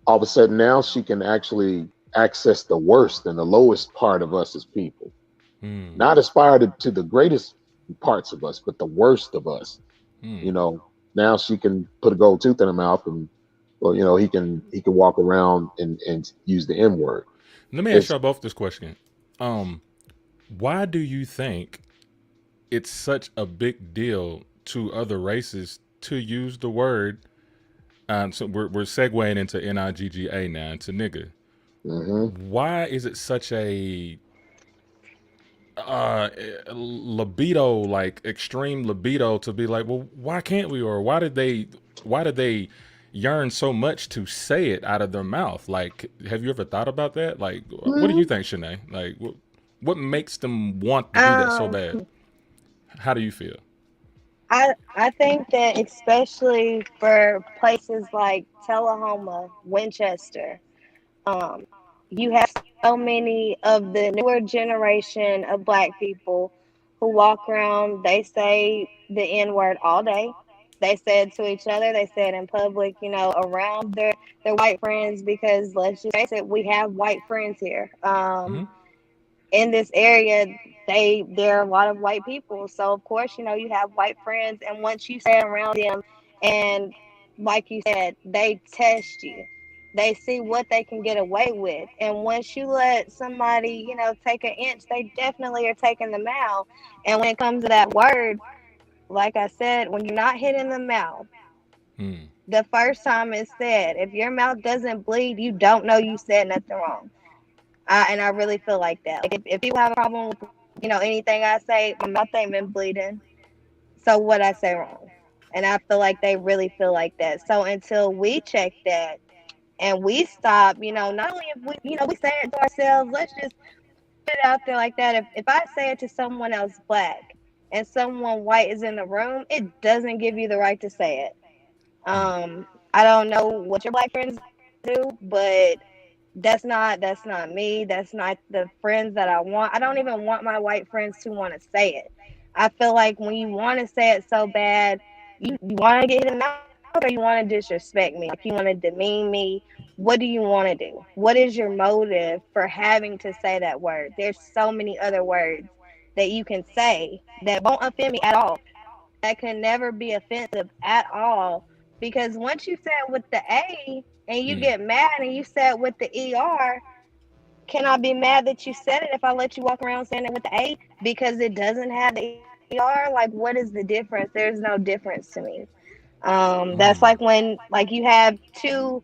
all of a sudden now she can actually access the worst and the lowest part of us as people. mm. Not aspire to the greatest parts of us, but the worst of us. You Mm. know, now she can put a gold tooth in her mouth, and well, he can walk around and use the M word. Let me ask It's y'all both this question. Um, why do you think it's such a big deal to other races to use the word? So we're segueing into nigga now, into nigga. hmm Why is it such a uh libido, like extreme libido, to be like, well, why can't we, or why did they yearn so much to say it out of their mouth? Like, have you ever thought about that? Like, what do you think, Shanae? Like, what makes them want to do that so Um, bad? How do you feel? I think that especially for places like Tullahoma, Winchester, um, you have so many of the newer generation of black people who walk around, they say the N word all day. They say it to each other, they say it in public, around their white friends, because let's just face it, we have white friends here. Hmm. In this area, there are a lot of white people, so of course, you have white friends, and once you stay around them, and like you said, they test you, they see what they can get away with, and once you let somebody, take an inch, they definitely are taking the mile. And when it comes to that word, like I said, when you're not hitting the mouth Mm. the first time it's said, if your mouth doesn't bleed, you don't know you said nothing wrong. And I really feel like that. Like, if people have a problem with, anything I say, my mouth ain't been bleeding. So what I say wrong? And I feel like they really feel like that. So until we check that and we stop, not only if we say it to ourselves, let's just put it out there like that. If I say it to someone else black and someone white is in the room, it doesn't give you the right to say it. Mm. I don't know what your black friends do, but that's not me. That's not the friends that I want. I don't even want my white friends to want to say it. I feel like when you want to say it so bad, You want to get hit in the mouth, or you want to disrespect me? Like, you want to demean me? What do you want to do? What is your motive for having to say that word? There's so many other words that you can say that won't offend me at all. That can never be offensive at all. Because once you say it with the A and you Mm. get mad and you say it with the ER, can I be mad that you said it if I let you walk around saying it with the A because it doesn't have the ER? Like, what is the difference? There's no difference to me. That's Mm. like when, like, you have two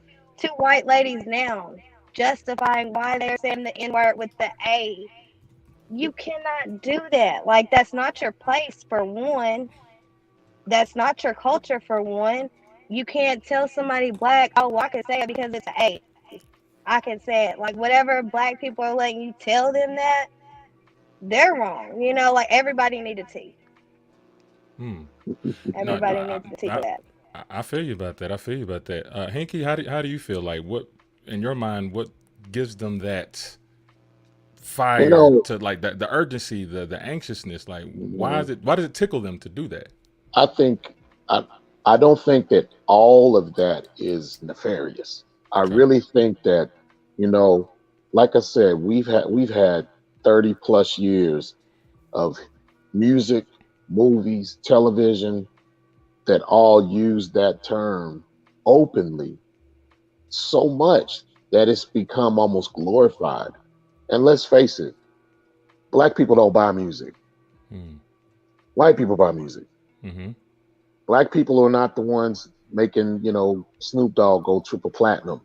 white ladies now justifying why they're saying the N word with the A. You cannot do that. Like, that's not your place for one. That's not your culture for one. You can't tell somebody black, oh, well, I can say it because it's an A. I can say it. Like, whatever black people are letting you tell them that, they're wrong. You know, like, everybody needs a T. Mm. No, no, Everybody needs a T for that. I feel you about that. I feel you about that. Hinky, how do you feel? Like, what in your mind? What gives them that You fire know, to, like, the urgency, the anxiousness? Like, why mhm, is it? Why does it tickle them to do that? I think I I don't think that all of that is nefarious. I Okay. really think that, you know, like I said, we've had 30 plus years of music, movies, television that all use that term openly so much that it's become almost glorified. And let's face it, black people don't buy music. Mm. White people buy music. Mm-hmm. Black people are not the ones making, Snoop Dogg go triple platinum.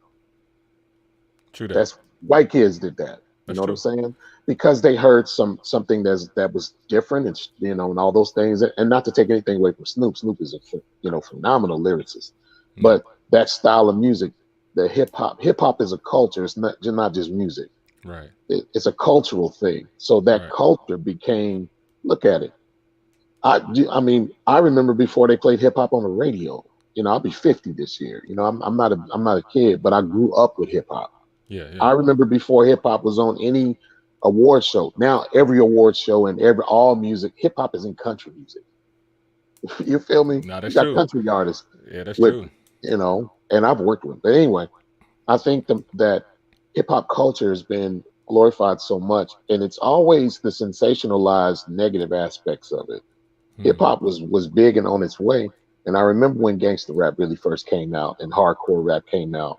True that. That's white kids did that. You That's know what I'm true. saying? Because they heard something that was different, and and all those things. And not to take anything away from Snoop. Snoop is a phenomenal lyricist, Yeah. but that style of music, the hip hop is a culture. It's not just music. Right. It's a cultural thing. So that Right. culture became. Look at it. I mean, I remember before they played hip hop on the radio. I'll be 50 this year. I'm not a kid, but I grew up with hip hop. Yeah. Yeah. I remember before hip hop was on any award show. Now every award show and every all music, hip hop is in country music. You feel me? No, You that's got true. country artists Yeah, that's with, true. and I've worked with them. But anyway, I think that hip hop culture has been glorified so much, and it's always the sensationalized negative aspects of it. Hip Hmm. hop was big and on its way. And I remember when gangster rap really first came out and hardcore rap came out,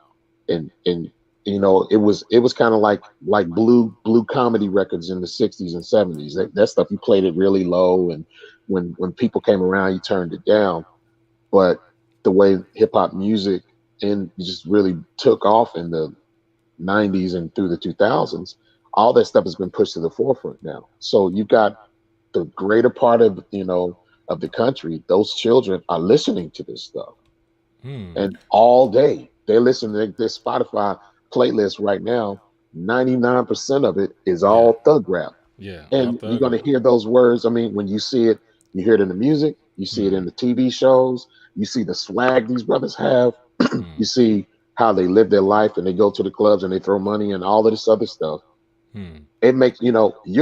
and it was kind of like blue comedy records in the 60s and 70s. That stuff, you played it really low, and when people came around, you turned it down. But the way hip hop music and just really took off in the 90s and through the 2000s, all that stuff has been pushed to the forefront now. So you got the greater part of the country, those children are listening to this stuff, Hmm. and all day they listen to their Spotify playlist right now. 99% of it is Yeah. all thug rap, Yeah. All and you're thug going to rap. hear those words. I mean, when you see it, you hear it in the music, you see it Hmm. in the TV shows, you see the swag these brothers have, Hmm. you see how they live their life, and they go to the clubs and they throw money and all of this other stuff. Hmm. It makes you're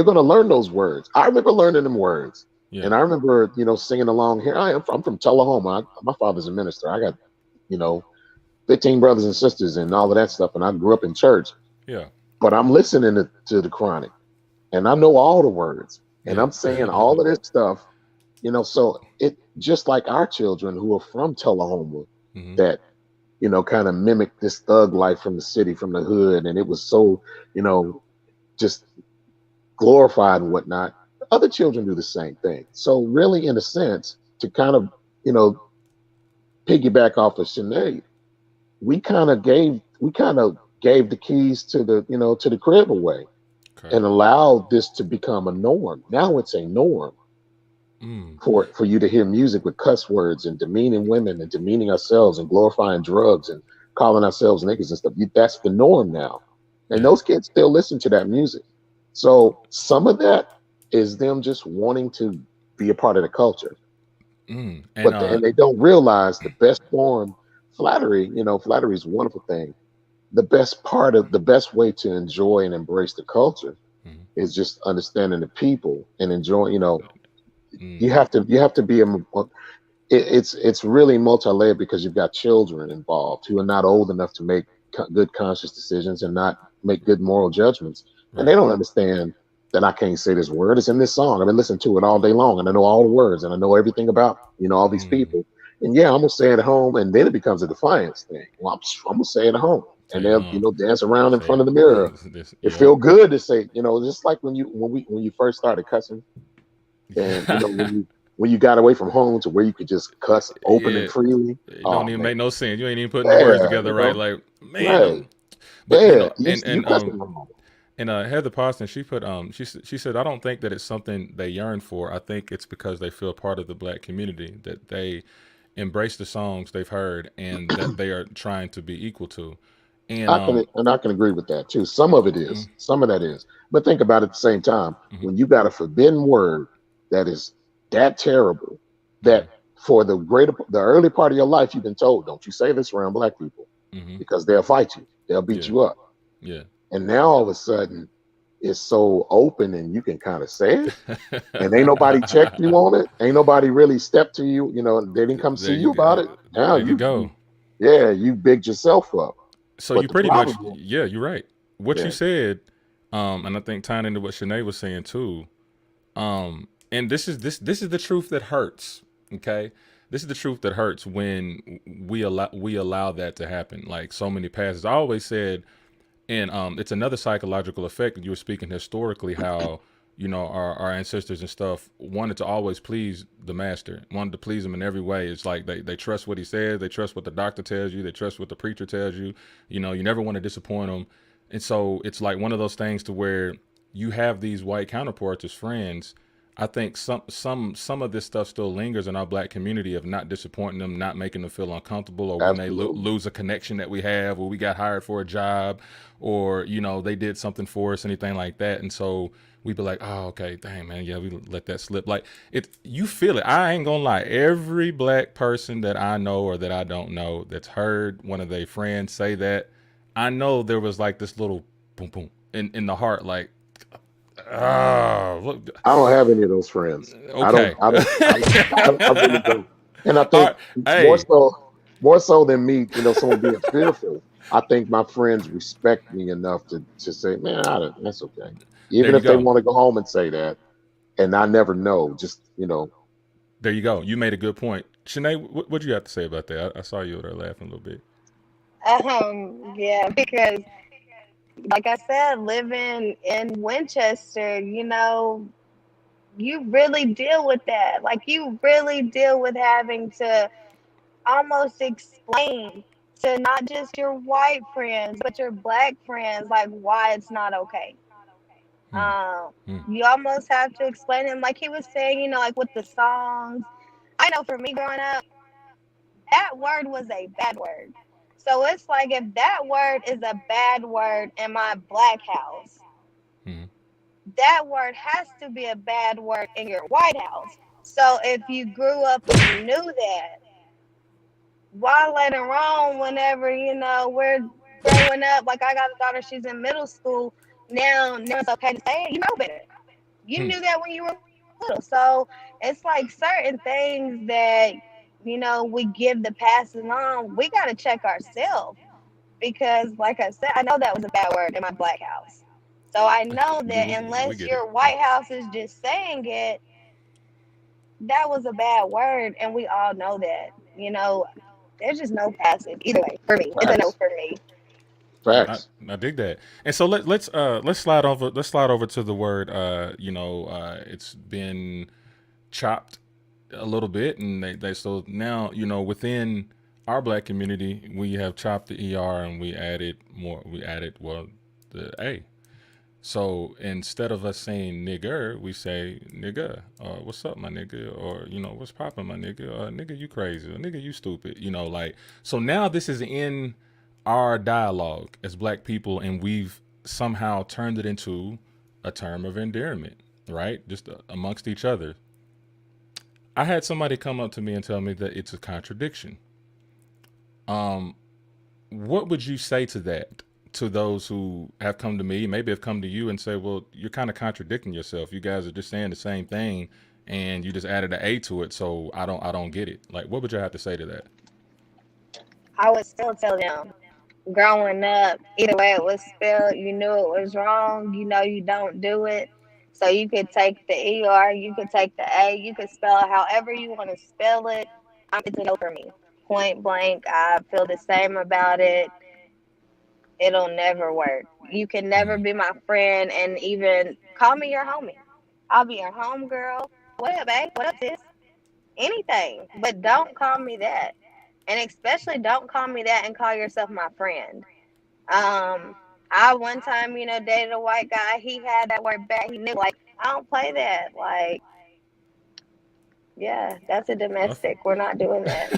going to learn those words. I remember learning them words, Yeah. and I remember singing along. Here I am. I'm from Tullahoma. My father's a minister. I got you know 15 brothers and sisters and all of that stuff, and I grew up in church. Yeah. But I'm listening to the Chronic, and I know all the words, and Yeah. I'm saying all of this stuff. So it just like our children who are from Tullahoma, Hmm. that kind of mimic this thug life from the city, from the hood, and it was so you know just glorified and whatnot. Other children do the same thing. So really, in a sense, to kind of you know piggyback off of Sinead, we kind of gave the keys to the crib away, Okay. and allowed this to become a norm. Now it's a norm Mm. for you to hear music with cuss words and demeaning women and demeaning ourselves and glorifying drugs and calling ourselves niggas and stuff. That's the norm now, and Yeah. those kids still listen to that music. So some of that is them just wanting to be a part of the culture, Mm. And and they don't realize the best form flattery. Flattery is a wonderful thing. The best way to enjoy and embrace the culture Mhm. is just understanding the people and enjoying. You Mm. have to be it's really multi-layered because you've got children involved who are not old enough to make good conscious decisions and not make good moral judgments, and they Right. don't understand that I can't say this word. It's in this song. I've been listening to it all day long, and I know all the words, and I know everything about all these Mm. people. And yeah, I'm gonna say it at home, and then it becomes a defiance thing. Well, I'm gonna say it at home, Say and it they'll home. dance around in Say front it. of the mirror. This, It yep. feel good to say, just like when you first started cussing, and when you got away from home to where you could just cuss open and Yeah. freely. It don't Oh even man, make no sense. You ain't even putting the words yeah, together right. Like, man, right, but yeah. You and you cussing wrong. Heather Poston, she put she said, I don't think that it's something they yearn for. I think it's because they feel part of the black community, that they embrace the songs they've heard and that they are trying to be equal to. And I can agree with that too. Some of it is, some of that is. But think about it at the same time. mhm, When you got a forbidden word that is that terrible, that mhm, for the early part of your life you've been told, don't you say this around black people mhm, because they'll fight you, they'll beat yeah, you up. yeah. And now all of a sudden it's so open and you can kind of say it, and ain't nobody checked you on it. Ain't nobody really stepped to you. They didn't come There see you you about it. go. Now There you go. yeah, you bigged yourself up. So But you the pretty problem much, is, yeah, you're right. What you yeah, said, and I think tying into what Shanae was saying too, and this is the truth that hurts. Okay, this is the truth that hurts when we allow that to happen. Like so many pastors, I always said, and it's another psychological effect. You were speaking historically how our ancestors and stuff wanted to always please the master, wanted to please him in every way. It's like they trust what he says, they trust what the doctor tells you, they trust what the preacher tells you. You never want to disappoint them, and so it's like one of those things to where you have these white counterparts as friends. I think some of this stuff still lingers in our black community of not disappointing them, not making them feel uncomfortable, or we may absolutely. lose a connection that we have, or we got hired for a job, or they did something for us, anything like that, and so we be like, oh, okay, dang man, yeah, we let that slip. Like you feel it. I ain't gonna lie. Every black person that I know or that I don't know that's heard one of their friends say that, I know there was like this little boom boom in the heart, like, ah, look, I don't have any of those friends. I don't. okay. I don't. I really don't. And I All think right, hey, more so than me, someone being fearful. I think my friends respect me enough to say, man, that's okay. there Even you if they go. want to go home and say that, and I never know. Just There you go. You made a good point. Shanae, what you have to say about that? I saw you over there laughing a little bit. Yeah, because like I said, living in Winchester, you really deal with that. Like you really deal with having to almost explain to not just your white friends, but your black friends, like why it's not okay. Hmm. Hmm. You almost have to explain it. Like he was saying, like with the songs. I know for me growing up, that word was a bad word. So it's like if that word is a bad word in my black house, Hmm. that word has to be a bad word in your white house. So if you grew up and you knew that, why later on, whenever we're growing up, like I got a daughter, she's in middle school now it's okay to say it. You know better. You Hmm. knew that when you were little. So it's like certain things that we give the passes on. We got to check ourselves because, like I said, I know that was a bad word in my black house. So I know that We unless get it. your white house is just saying it, that was a bad word, and we all know that. There's just no passing either way for me. It's a no facts, for me. I, facts. I dig that. And so let's slide over. Let's slide over to the word. It's been chopped a little bit, and they so now within our black community we have chopped the and we added more. We added the a. So instead of us saying nigger, we say nigga, or what's up, my nigga, or what's poppin', my nigga, or nigga, you crazy, or nigga, you stupid, like. So now this is in our dialogue as black people, and we've somehow turned it into a term of endearment, right? Just amongst each other. I had somebody come up to me and tell me that it's a contradiction. Um, what would you say to that? To those who have come to me, maybe have come to you and say, well, you're kind of contradicting yourself. You guys are just saying the same thing and you just added an A to it. So I don't get it. Like, what would you have to say to that? I would still tell them growing up, either way it was spelled, you knew it was wrong, you know you don't do it. So you could take the ER, you could take the A, you could spell it however you want to spell it. It's a no for me. Point blank, I feel the same about it. It'll never work. You can never Mm, be my friend and even call me your homie. I'll be your home girl. What up, babe? What up, sis? Anything. But don't call me that. And especially don't call me that and call yourself my friend. I one time, dated a white guy. He had that word back. He knew, like, I don't play that. Like, yeah, that's a I f- domestic. We're not doing that.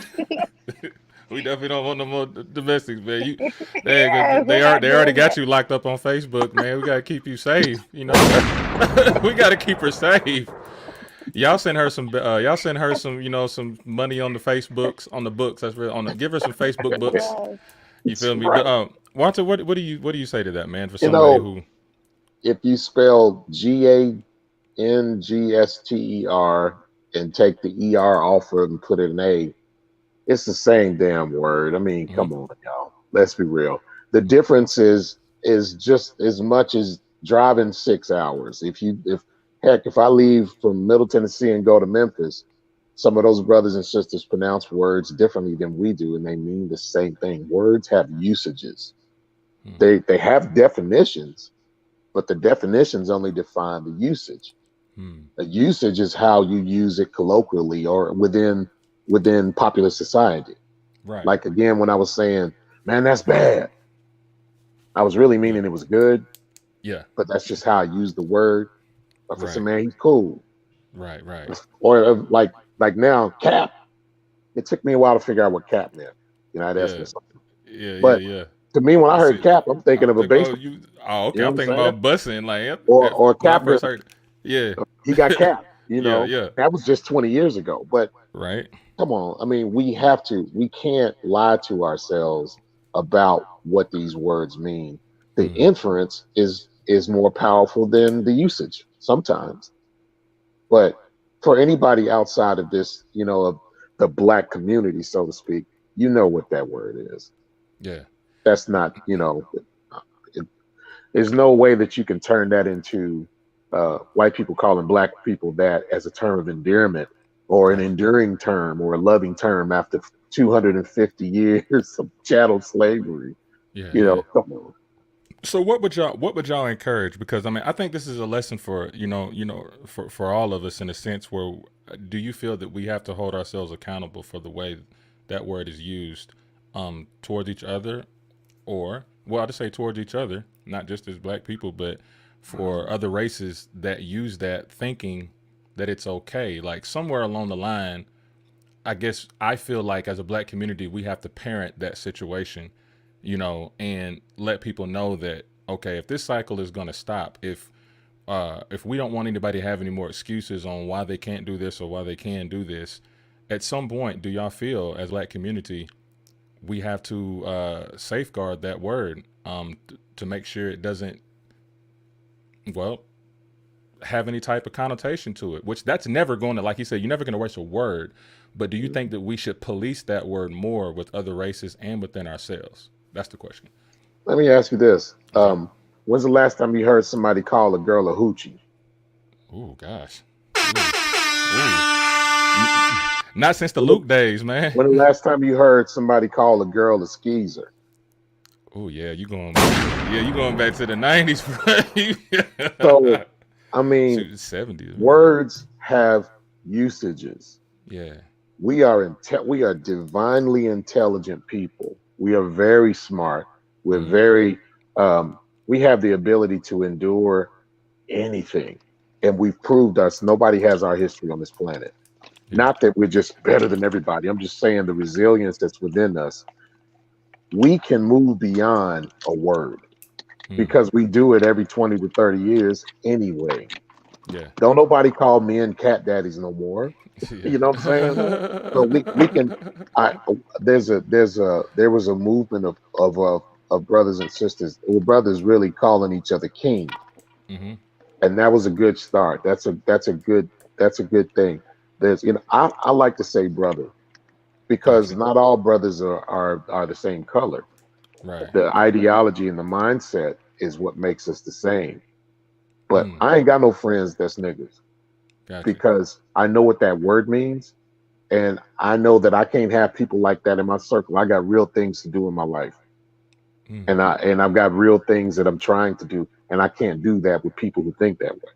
we definitely don't want no more domestics, man. You, Yeah, we're are not they already doing got that. you locked up on Facebook, man. We gotta keep you safe. We gotta keep her safe. Y'all send her some, some money on the Facebooks, on the books. That's real. Give her some Facebook books. Yes. You It's feel me? But right. Walter, what do you say to that, man? For You somebody know, who, if you spell Gangster and take the ER off of it and put it in A, it's the same damn word. I mean, mhm, come on, y'all. Let's be real. The difference is just as much as driving 6 hours. If I leave from Middle Tennessee and go to Memphis, some of those brothers and sisters pronounce words differently than we do, and they mean the same thing. Words have usages. mm, They have definitions, but the definitions only define the usage. mm, The usage is how you use it colloquially or within popular society. right, Like again, when I was saying, "Man, that's bad," I was really yeah, meaning it was good, yeah, but that's just how I use the word. If I say, right, "Man, he's cool," right, right, or like now, cap. It took me a while to figure out what cap meant. I'd ask yeah, me something, yeah, yeah, but yeah. to me, when I You heard see, cap, I'm thinking I'm of a thinking about baseball. you. Oh, You okay. know I'm what I'm thinking saying? about bussing. Like, Or when I cap. first heard, yeah, He got capped. yeah, yeah, That was just 20 years ago. But right, come on, I mean, we can't lie to ourselves about what these words mean. The mm, inference is more powerful than the usage sometimes. But for anybody outside of this, of the black community, so to speak, you know what that word is. yeah, That's not, it, there's no way that you can turn that into white people calling black people that as a term of endearment or an right, enduring term or a loving term after 250 years of chattel slavery. yeah, yeah. Come on. So what would y'all encourage? Because I mean, I think this is a lesson for for all of us in a sense where do you feel that we have to hold ourselves accountable for the way that word is used towards each other, or well, I'll just say towards each other, not just as black people, but for other races that use that thinking that it's okay. Like somewhere along the line, I guess I feel like as a black community, we have to parent that situation, and let people know that okay, if this cycle is going to stop, if we don't want anybody to have any more excuses on why they can't do this or why they can do this, at some point, do y'all feel as black community we have to safeguard that word to make sure it doesn't well have any type of connotation to it, which that's never going to, like you said, you're never going to waste a word. But do you think that we should police that word more with other races and within ourselves? That's the question. Let me ask you this. Okay. When's the last time you heard somebody call a girl a hoochie? Ooh, gosh. Ooh. Ooh. Not since the Luke days, man. When the last time you heard somebody call a girl a skeezer? Oh yeah, you going back to the 90s, So, bro. I mean, Shoot, 70s. words have usages. Yeah. We are divinely intelligent people. We are very smart. We're Mm, very we have the ability to endure anything. And we've proved us nobody has our history on this planet. yeah. Not that we're just better than everybody. I'm just saying the resilience that's within us. We can move beyond a word Mm, because we do it every 20 to 30 years anyway. yeah. Don't nobody call men cat daddies no more. Yeah. You know what I'm saying? So we can. I there was a movement of brothers and sisters, well, brothers really calling each other king, hmm and that was a good start. That's a That's a good thing. There's, I like to say brother because Gotcha. not all brothers are the same color. Right. The ideology and the mindset is what makes us the same. But Mm. I ain't got no friends that's niggas Gotcha. because I know what that word means. And I know that I can't have people like that in my circle. I got real things to do in my life. Mm. And I've got real things that I'm trying to do. And I can't do that with people who think that way.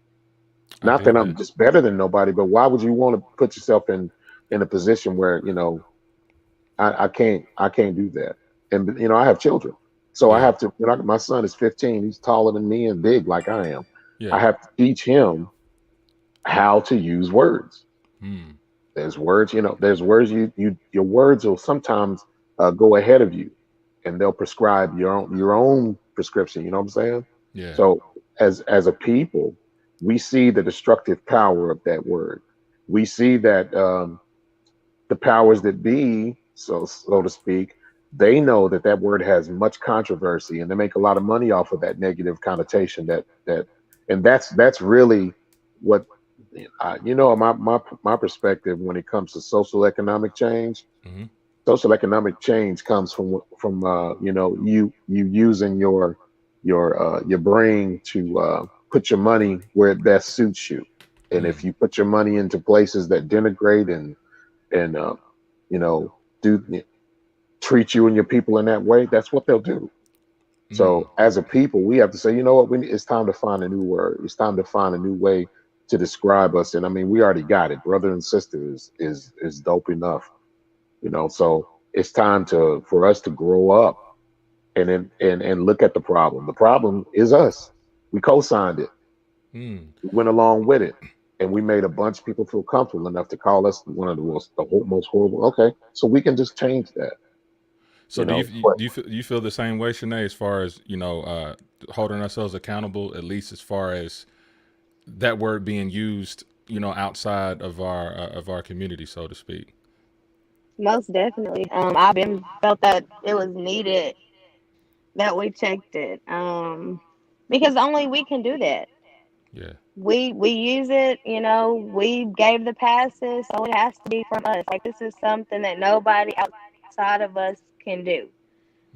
I Not that dig I'm that. just better than nobody, but why would you want to put yourself in a position where, I can't do that. And I have children. So I Yeah. have to, my son is 15, he's taller than me and big like I am. I Yeah. have to teach him how to use words. Mm. There's words, there's words your words will sometimes go ahead of you, and they'll prescribe your own prescription. You know what I'm saying? Yeah. So as a people, we see the destructive power of that word. We see that the powers that be, so to speak, they know that that word has much controversy, and they make a lot of money off of that negative connotation. And that's really what my perspective when it comes to social economic change. Hmm. Social economic change comes from you using your brain to put your money where it best suits you. And if Mm. you put your money into places that denigrate and you know do treat you and your people in that way, that's what they'll do. Mm. So as a people, we have to say, you know what, it's time to find a new word. It's time to find a new way to describe us. And I mean, we already got it. Brother and sister is dope enough, So it's time for us to grow up and look at the problem. The problem is us. We co-signed it. Mm. We went along with it, and we made a bunch of people feel comfortable enough to call us one of the most horrible. Okay, so we can just change that, So do But you feel the same way, Shanae, as far as holding ourselves accountable, at least as far as that word being used, outside of our community, so to speak. Most definitely. I've been felt that it was needed that we checked it. Because only we can do that. Yeah. We use it, we gave the passes, so it has to be from us. Like this is something that nobody outside of us can do.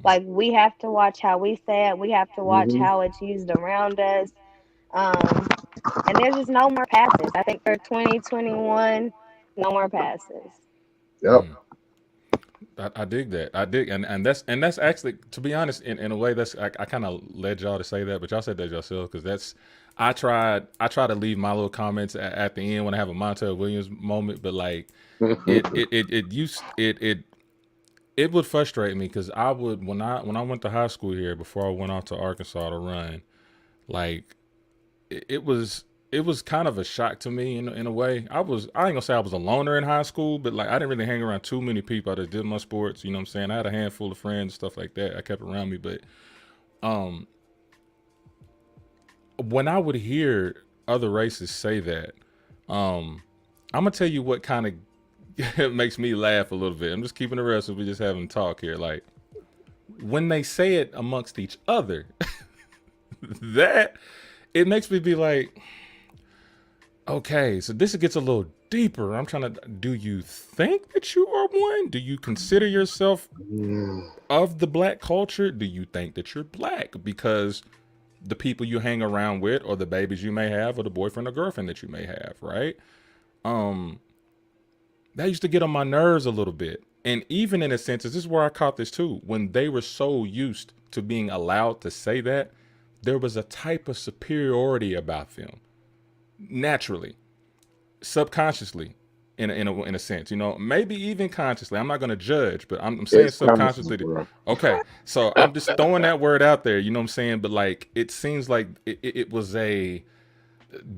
Like we have to watch how we say it. We have to watch hmm how it's used around us. Um, and there's just no more passes. I think for 2021, no more passes. yep, Mm. I dig that. I dig, and that's actually, to be honest, in a way, that's I kind of led y'all to say that, but y'all said that yourself because that's I try to leave my little comments at the end when I have a Montel Williams moment, but like it would frustrate me because I would when I went to high school here before I went off to Arkansas to run, like it was kind of a shock to me in a way. I ain't gonna say I was a loner in high school, but like I didn't really hang around too many people. I just did my sports, you know what I'm saying? I had a handful of friends, stuff like that. I kept around me, but um when I would hear other races say that, I'm gonna tell you what kind of makes me laugh a little bit. I'm just keeping the rest of we just having talk here. Like when they say it amongst each other, that it makes me be like, okay, so this gets a little deeper. I'm trying to. Do you think that you are one? Do you consider yourself of the black culture? Do you think that you're black because the people you hang around with, or the babies you may have, or the boyfriend or girlfriend that you may have, right? Um, that used to get on my nerves a little bit. And even in a sense, this is where I caught this too. When they were so used to being allowed to say that, there was a type of superiority about them, naturally, subconsciously, in a sense, maybe even consciously. I'm not going to judge, but I'm saying it's conscious, subconsciously. bro. Okay, so I'm just throwing that word out there. You know what I'm saying? But like, it seems like it was a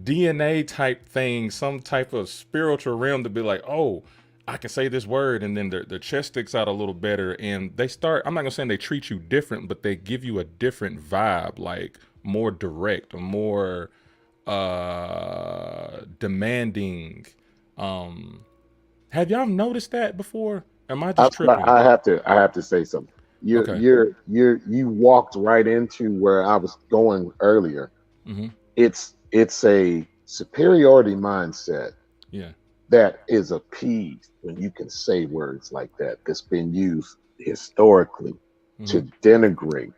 DNA type thing, some type of spiritual realm to be like, oh, I can say this word, and then their chest sticks out a little better, and they start. I'm not gonna say they treat you different, but they give you a different vibe, like more direct, or more demanding. Have y'all noticed that before? Am I just tripping? I have to say something. Okay. You walked right into where I was going earlier. Mm-hmm. It's a superiority mindset Yeah. that is appeased when you can say words like that that's been used historically Mm-hmm. to denigrate,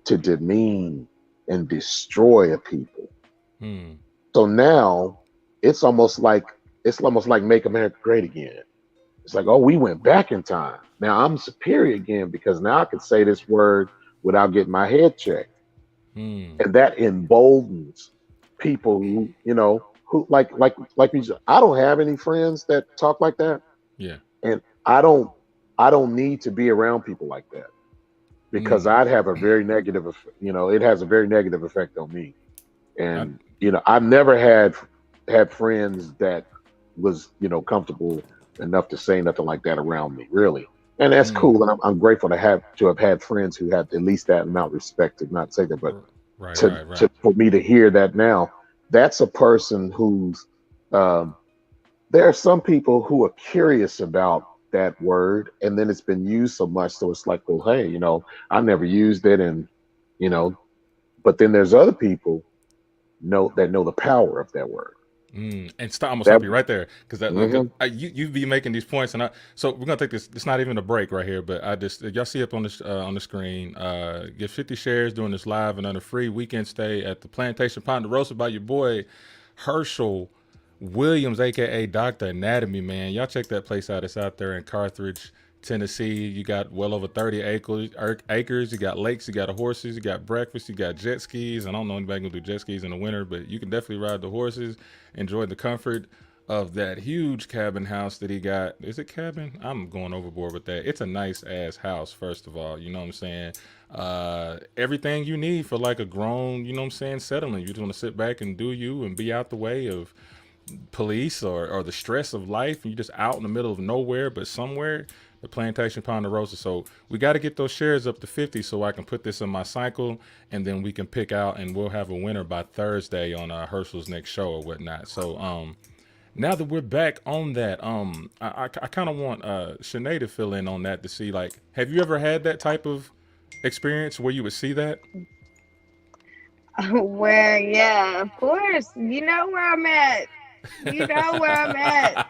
to demean, and destroy a people. Hmm. So now it's almost like make America great again. It's like, oh, we went back in time. Now I'm superior again because now I can say this word without getting my head checked. Hmm. And that emboldens people who, who like me. I don't have any friends that talk like that. Yeah. And I don't need to be around people like that because Hmm. I'd have a very negative, it has a very negative effect on me. I, And I've never had friends that was comfortable enough to say nothing like that around me, really. And that's hmm. cool, and I'm grateful to have had friends who had at least that amount of respect to not say that. But Right. to, Right. Right. to for me to hear that now, that's a person who's there are some people who are curious about that word, and then it's been used so much, so it's like, well, hey, I never used it, and you know, but then there's other people know the power of that word. And stop. I'm gonna That stop you right there because mhm. you be making these points, and so we're gonna take this. It's not even a break right here, but I just y'all see up on the screen. Get 50 shares during this live and on a free weekend stay at the Plantation Ponderosa by your boy Herschel Williams, aka Doctor Anatomy. Man, y'all check that place out. It's out there in Carthage, Tennessee. You got well over 30 acres. You got lakes. You got horses. You got breakfast. You got jet skis. I don't know anybody gonna do jet skis in the winter, but you can definitely ride the horses. Enjoy the comfort of that huge cabin house that he got. Is it cabin? I'm going overboard with that. It's a nice ass house, first of all. You know what I'm saying? Everything you need for like a grown, you know what I'm saying, settling. You just want to sit back and do you and be out the way of police or the stress of life, and you're just out in the middle of nowhere but somewhere. The Plantation Ponderosa. So we got to get those shares up to 50 so I can put this in my cycle, and then we can pick out, and we'll have a winner by Thursday on Herschel's next show or whatnot. So now that we're back on that, I kind of want Shanae to fill in on that to see, like, have you ever had that type of experience where you would see that? Where, yeah, of course, you know where I'm at. You know where I'm at.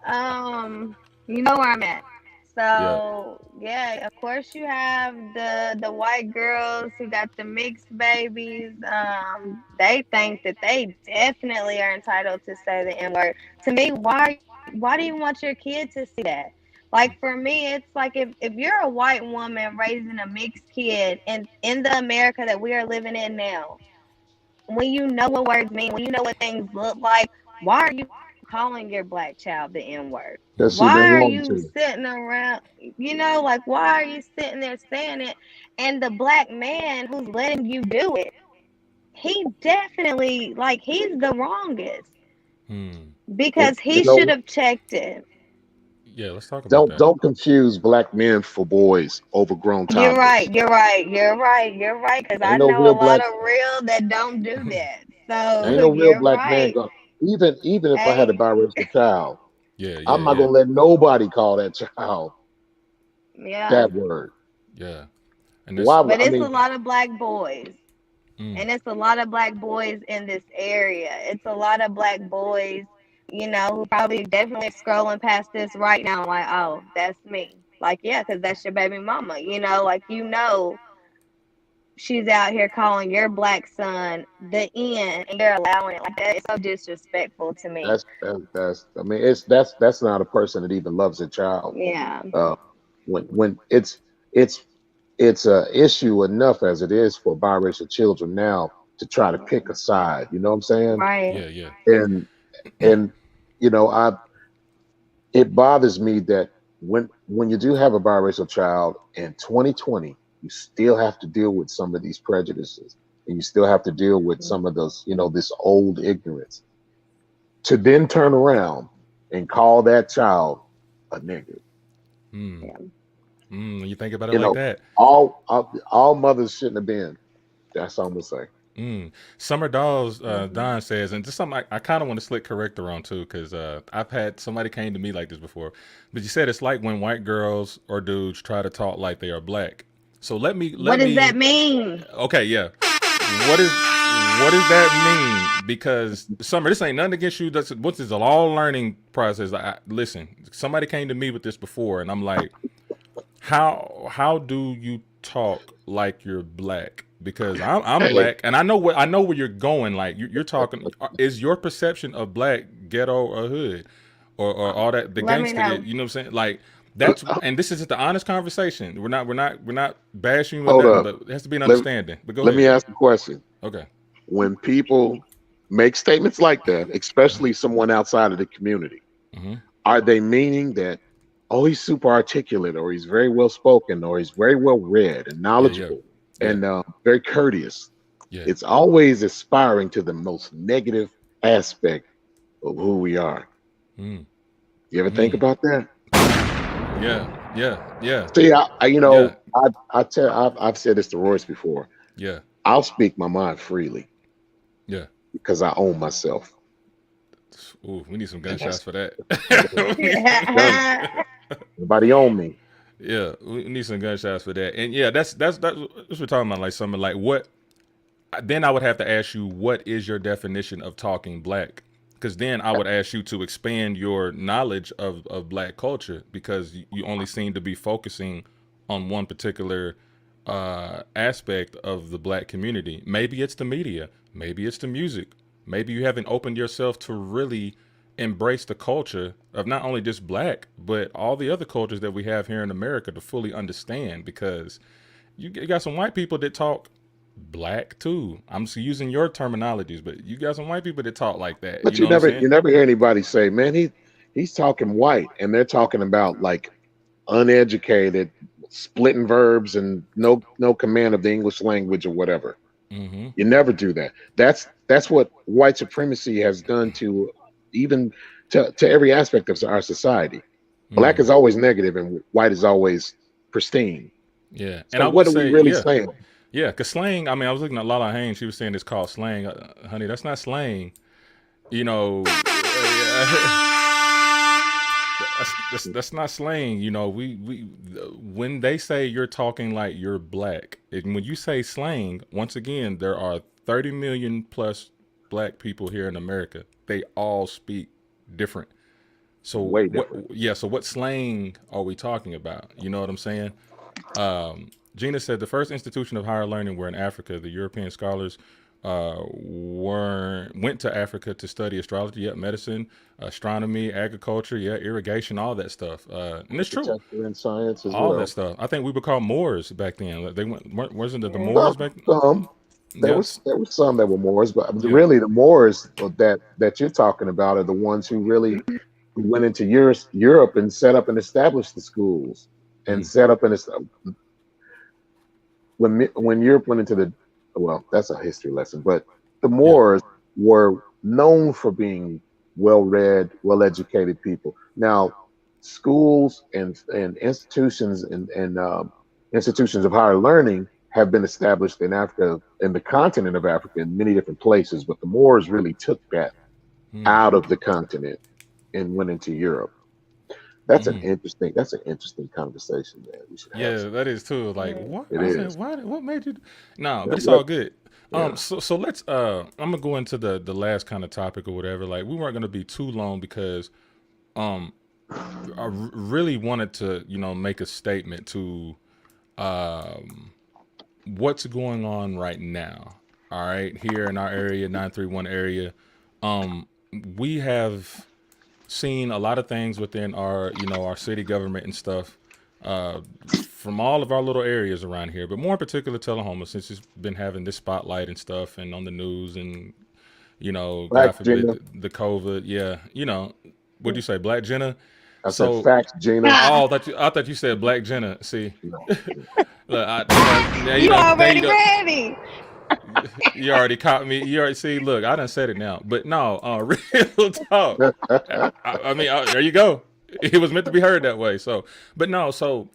Um, you know where I'm at. Yeah. So yeah, of course you have the white girls who got the mixed babies. They think that they definitely are entitled to say the N word. To me, why do you want your kid to see that? Like for me, it's like if you're a white woman raising a mixed kid in the America that we are living in now, when you know what words mean, when you know what things look like, why are you calling your black child the N word? Because she didn't Why are want you to. sitting around, like, why are you sitting there saying it? And the black man who's letting you do it, he definitely, like, he's the wrongest Hmm. And because you he know should what? have checked it. Yeah, let's talk about that. Don't confuse black men for boys, overgrown You're toddlers. right. You're right. You're right. You're right. Because Ain't I no know a real lot black, of real that don't do that. ain't So no real you're black man right. going. Even if I had a Hey, biracial child, Yeah, I'm yeah, not yeah, gonna let nobody call that child yeah. that word. yeah. And that's Why? But I it's a mean, lot of black boys. mm, And it's a lot of black boys in this area. It's a lot of black boys, who probably definitely scrolling past this right now, like, oh, that's me. Like, yeah, because that's your baby mama. Like, she's out here calling your black son the N, and you're allowing it like that. It's so disrespectful to me. that's. I mean, that's not a person that even loves a child. Yeah. Uh, when it's it's a issue enough as it is for biracial children now to try to pick a side. You know what I'm saying? Right. yeah, yeah. And and I it bothers me that when you do have a biracial child in 2020, you still have to deal with some of these prejudices, and you still have to deal with some of those, this old ignorance. To then turn around and call that child a nigger, Mm, Yeah. you think about it you like know, that. all mothers shouldn't have been. That's all I'm gonna say. Summer Dolls, Hmm. Don says, and just something I kind of want to slick correct her on too, because I've had somebody came to me like this before. But you said it's like when white girls or dudes try to talk like they are black. So let What does that me, mean? okay, yeah. what does that mean? Because Summer, this ain't nothing against you. What's this all learning process? Listen, somebody came to me with this before, and I'm like, how do you talk like you're black? Because I'm Hey, black, and I know where you're going. Like you're talking, is your perception of black ghetto or hood, or all that the Let me gangster? know. You know what I'm saying? Like that's and this is just the honest conversation. We're not bashing you or hold nothing, up. but it has to be an Let, understanding. But go let me ahead. ask a question. Okay. When people make statements like that, especially someone outside of the community, Hmm. are they meaning that, oh, he's super articulate, or he's very well spoken, or he's very well read and Yeah. Yeah. knowledgeable Yeah. and very courteous? Yeah. It's always aspiring to the most negative aspect of who we are. Mm. You ever think Mm. about that? Yeah. Yeah. Yeah. See, Yeah. I've said this to Royce before. Yeah. I'll speak my mind freely Yeah. because I own myself, Ooh, we need some and gunshots for that. We need some- done. Nobody own me. yeah, we need some gunshots for that. And yeah, that's what we're talking about. Like something like what. Then I would have to ask you, what is your definition of talking black? Because then I would ask you to expand your knowledge of black culture, because you only seem to be focusing on one particular aspect of the black community. Maybe it's the media, maybe it's the music, maybe you haven't opened yourself to really embrace the culture of not only just black, but all the other cultures that we have here in America to fully understand. Because you got some white people that talk black too. I'm just using your terminologies, but you got some white people that talk like that. But You know what I'm you saying? never hear anybody say, "Man, he's talking white," and they're talking about like uneducated, splitting verbs and no command of the English language or whatever. Mm-hmm. You never do that. That's what white supremacy has done to even to every aspect of our society. Black Mm. is always negative and white is always pristine. Yeah, and So I would what are we say, really yeah, saying? yeah, because slang. I mean, I was looking at Lala Haynes. She was saying it's called slang. Honey, that's not slang. You know, that's not slang. You know, we when they say you're talking like you're black, and when you say slang, once again, there are 30 million plus black people here in America. They all speak different. So Way what? different. Yeah. So what slang are we talking about? You know what I'm saying? Gina said the first institution of higher learning were in Africa. The European scholars went to Africa to study astrology, yeah, medicine, astronomy, agriculture, yeah, irrigation, all that stuff. And it's true, Architecture and science as all that well. stuff. I think we were called Moors back then. Like, they wasn't it the Moors back? Some Yes. there was some that were Moors, but Yeah. really the Moors that you're talking about are the ones who really went into Europe and set up and established the schools and Mm. set up and when Europe went into the, well, that's a history lesson, but the Yeah. Moors were known for being well read, well educated people. Now, schools and institutions and institutions of higher learning have been established in Africa, in the continent of Africa, in many different places, but the Moors really took that Mm. out of the continent and went into Europe. Mm. That's an interesting conversation, man. We should have Yeah, some. that is too. Like, Mm. what? It I was like, is. why? What made you? No, but Let- it's let- all good. yeah. So let's. I'm gonna go into the last kind of topic or whatever. Like, we weren't gonna be too long because um, really wanted to, make a statement to um what's going on right now. All right, here in our area, 931 area, um, we have seen a lot of things within our, our city government and stuff, from all of our little areas around here, but more in particular Tullahoma, since it's been having this spotlight and stuff and on the news and, God Black forbid, Gina. the COVID. Yeah. What'd you say, Black Jenna? I said So, facts, Gina. oh, I thought you said Black Jenna. See, No. look, now You now already ready. you already caught me. You already see. Look, I done said it now. But no, real talk. I mean, there you go. It was meant to be heard that way. So, but no. So,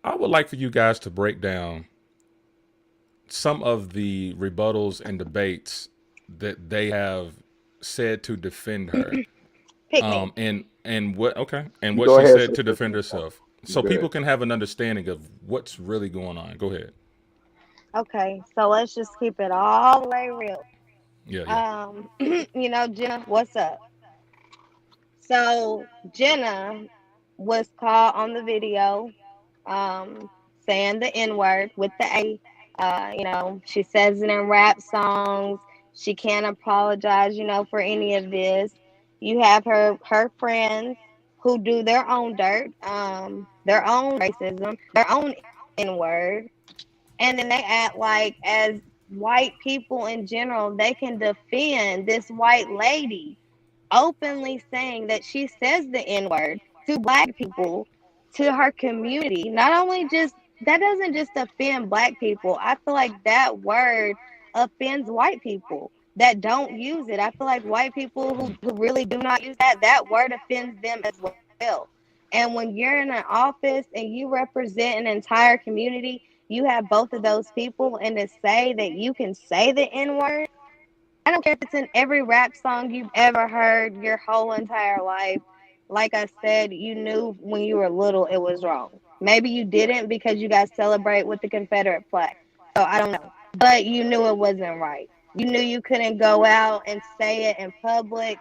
I would like for you guys to break down some of the rebuttals and debates that they have said to defend her. Pick me. And what? Okay, and You what go she ahead, said to sister. defend herself, You so go people ahead. can have an understanding of what's really going on. Go ahead. Okay, so let's just keep it all the way real. Yeah, yeah. Jenna, what's up? So Jenna was caught on the video, saying the N word with the A. She says it in rap songs. She can't apologize, for any of this. You have her friends who do their own dirt, their own racism, their own N word, and then they act like as white people in general, they can defend this white lady openly saying that she says the N word to black people, to her community. Not only just that doesn't just offend black people. I feel like that word offends white people that don't use it. I feel like white people who really do not use that word offends them as well. And when you're in an office and you represent an entire community, you have both of those people, and to say that you can say the N word, I don't care if it's in every rap song you've ever heard your whole entire life. Like I said, you knew when you were little it was wrong. Maybe you didn't because you guys celebrate with the Confederate flag. So I don't know. But you knew it wasn't right. You knew you couldn't go out and say it in public.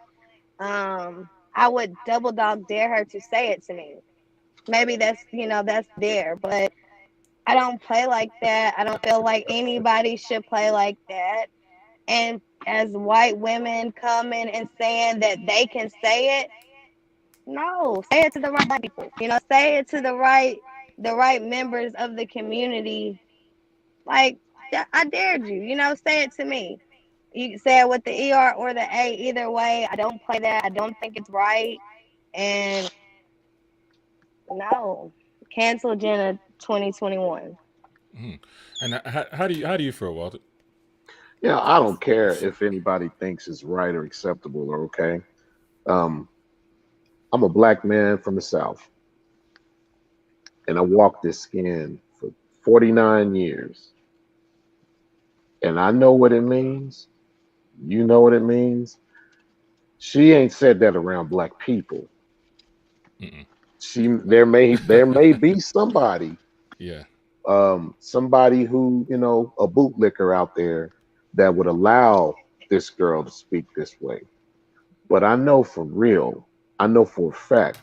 I would double dog dare her to say it to me. Maybe that's there, but I don't play like that. I don't feel like anybody should play like that. And as white women coming and saying that they can say it, no, say it to the right black people. Say it to the right members of the community. Like, I dared you. Say it to me. You can say it with the ER or the A. Either way, I don't play that. I don't think it's right. And no, cancel Jenna 2021. Mhm. And how do you feel, Walter? I don't care if anybody thinks it's right or acceptable or okay. Um, I'm a black man from the South, and I walked this skin for 49 years, and I know what it means. You know what it means. She ain't said that around black people. Mm-mm. There may be somebody, Yeah. somebody who, a bootlicker out there that would allow this girl to speak this way. But I know for real, I know for a fact,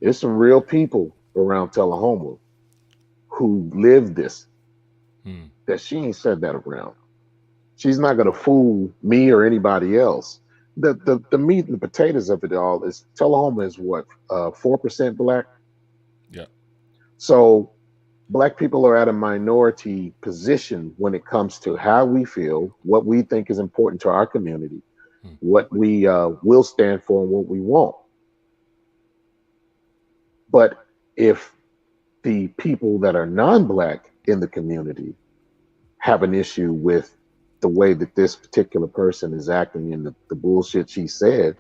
there's some real people around Tullahoma who live this, Mm. that she ain't said that around. She's not gonna fool me or anybody else. The meat and the potatoes of it all is Tullahoma is what, 4% black. Yeah. So black people are at a minority position when it comes to how we feel, what we think is important to our community, Mm. what we will stand for, and what we want. But if the people that are non-black in the community have an issue with the way that this particular person is acting and the bullshit she said,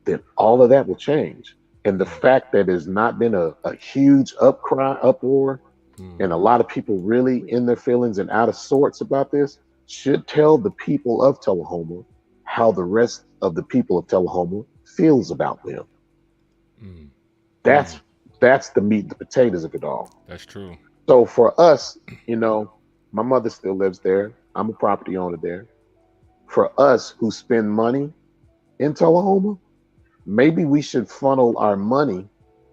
then all of that will change. And the Mm. fact that there's not been a huge uproar, Mm. and a lot of people really in their feelings and out of sorts about this, should tell the people of Tullahoma how the rest of the people of Tullahoma feels about them. Mm. That's that's the meat and the potatoes of it all. That's true. So for us, my mother still lives there. I'm a property owner there. For us who spend money in Tullahoma, maybe we should funnel our money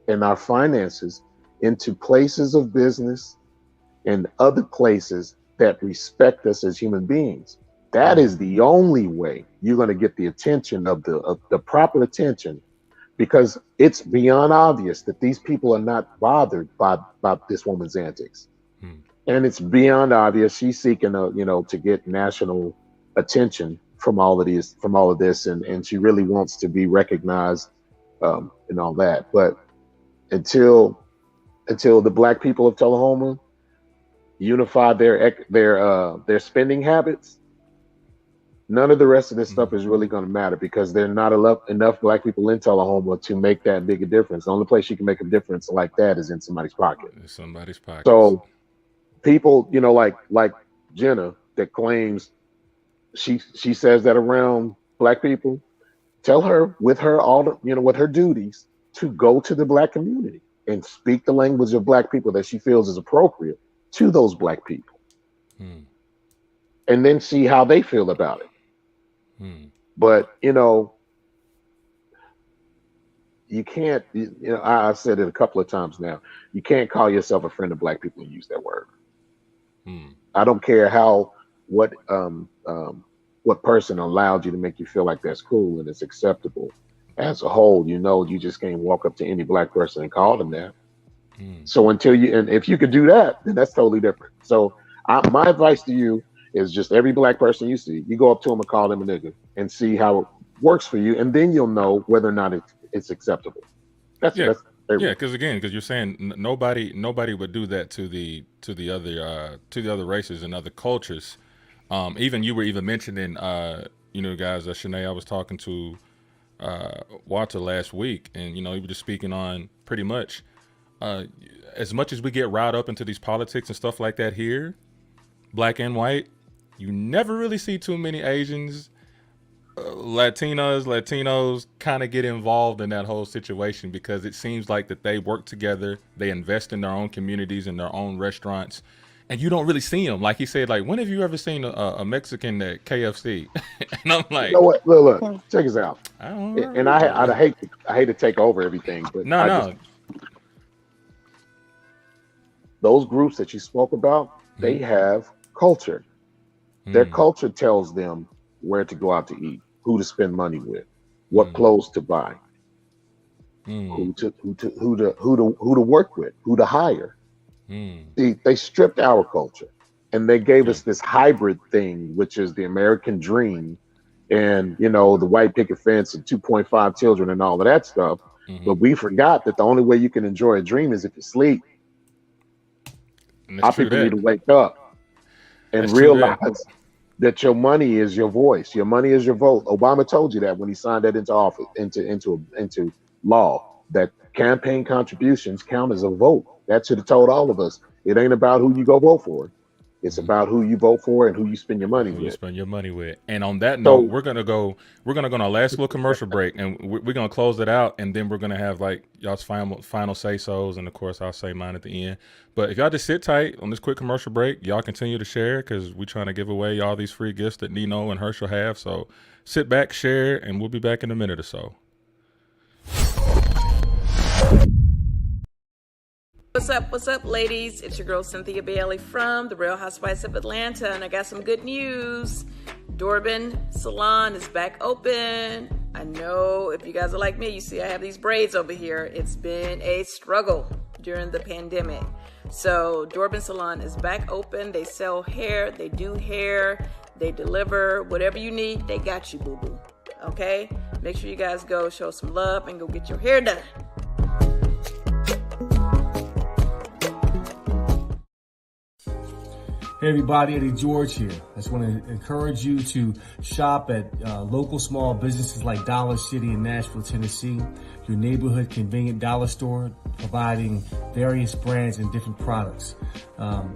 and our finances into places of business and other places that respect us as human beings. That is the only way you're going to get the attention of the proper attention, because it's beyond obvious that these people are not bothered by this woman's antics, Mm. and it's beyond obvious she's seeking to get national attention from all of this, and she really wants to be recognized, and all that. But until the black people of Tullahoma unify their spending habits, none of the rest of this stuff is really going to matter, because there are not enough black people in Tullahoma to make that big a difference. The only place you can make a difference like that is in somebody's pocket. In somebody's pockets. So people, like Jenna, that claims she says that around black people, tell her with her with her duties to go to the black community and speak the language of black people that she feels is appropriate to those black people. Hmm. and then see how they feel about it. Hmm. But you can't. I've said it a couple of times now. You can't call yourself a friend of black people and use that word. Hmm. I don't care how what person allowed you to make you feel like that's cool and it's acceptable. As a whole, you just can't walk up to any black person and call them that. Hmm. So and if you could do that, then that's totally different. So my advice to you is just every black person you see, you go up to them and call them a nigga and see how it works for you, and then you'll know whether or not it's acceptable. That's Yeah. that's Yeah, because you're saying nobody would do that to the other races and other cultures. Even you were even mentioning, guys, Shanae, I was talking to Walter last week, and he was just speaking on pretty much uh, as much as we get riled up into these politics and stuff like that here, black and white, you never really see too many Asians, Latinos kind of get involved in that whole situation because it seems like that they work together, they invest in their own communities and their own restaurants, and you don't really see them. Like he said, like, when have you ever seen a Mexican at KFC? And I'm you like, know what. Look, check this out. I don't And know. I hate to take over everything, but No. those groups that you spoke about, they Mm, have culture. Their mm, culture tells them where to go out to eat, who to spend money with, what mm, clothes to buy, mm, who to work with, who to hire. mm. They stripped our culture and they gave Yeah. us this hybrid thing, which is the American dream, and the white picket fence and 2.5 children and all of that stuff. Hmm. But we forgot that the only way you can enjoy a dream is if you sleep. And it's Our true people need that. to wake up and That's true that. realize that your money is your voice, your money is your vote. Obama told you that when he signed that into office, into law, that campaign contributions count as a vote. That should have told all of us. It ain't about who you go vote for. It's Mhm. about who you vote for and who you spend your money Who you with. spend your money with. And on that note, So we're gonna go on our last little commercial break, and we're gonna close it out, and then we're gonna have like y'all's final say so's, and of course I'll say mine at the end. But if y'all just sit tight on this quick commercial break, y'all continue to share because we're trying to give away all these free gifts that Nino and Herschel have. So sit back, share, and we'll be back in a minute or so. What's up, ladies? It's your girl Cynthia Bailey from The Real Housewives of Atlanta, and I got some good news. Dorbin Salon is back open. I know if you guys are like me, you see I have these braids over here. It's been a struggle during the pandemic. So Dorbin Salon is back open. They sell hair, they do hair, they deliver whatever you need. They got you, boo-boo. Okay? Make sure you guys go show some love and go get your hair done. Hey everybody, Eddie George here. I just want to encourage you to shop at local small businesses like Dollar City in Nashville, Tennessee, your neighborhood convenient dollar store providing various brands and different products.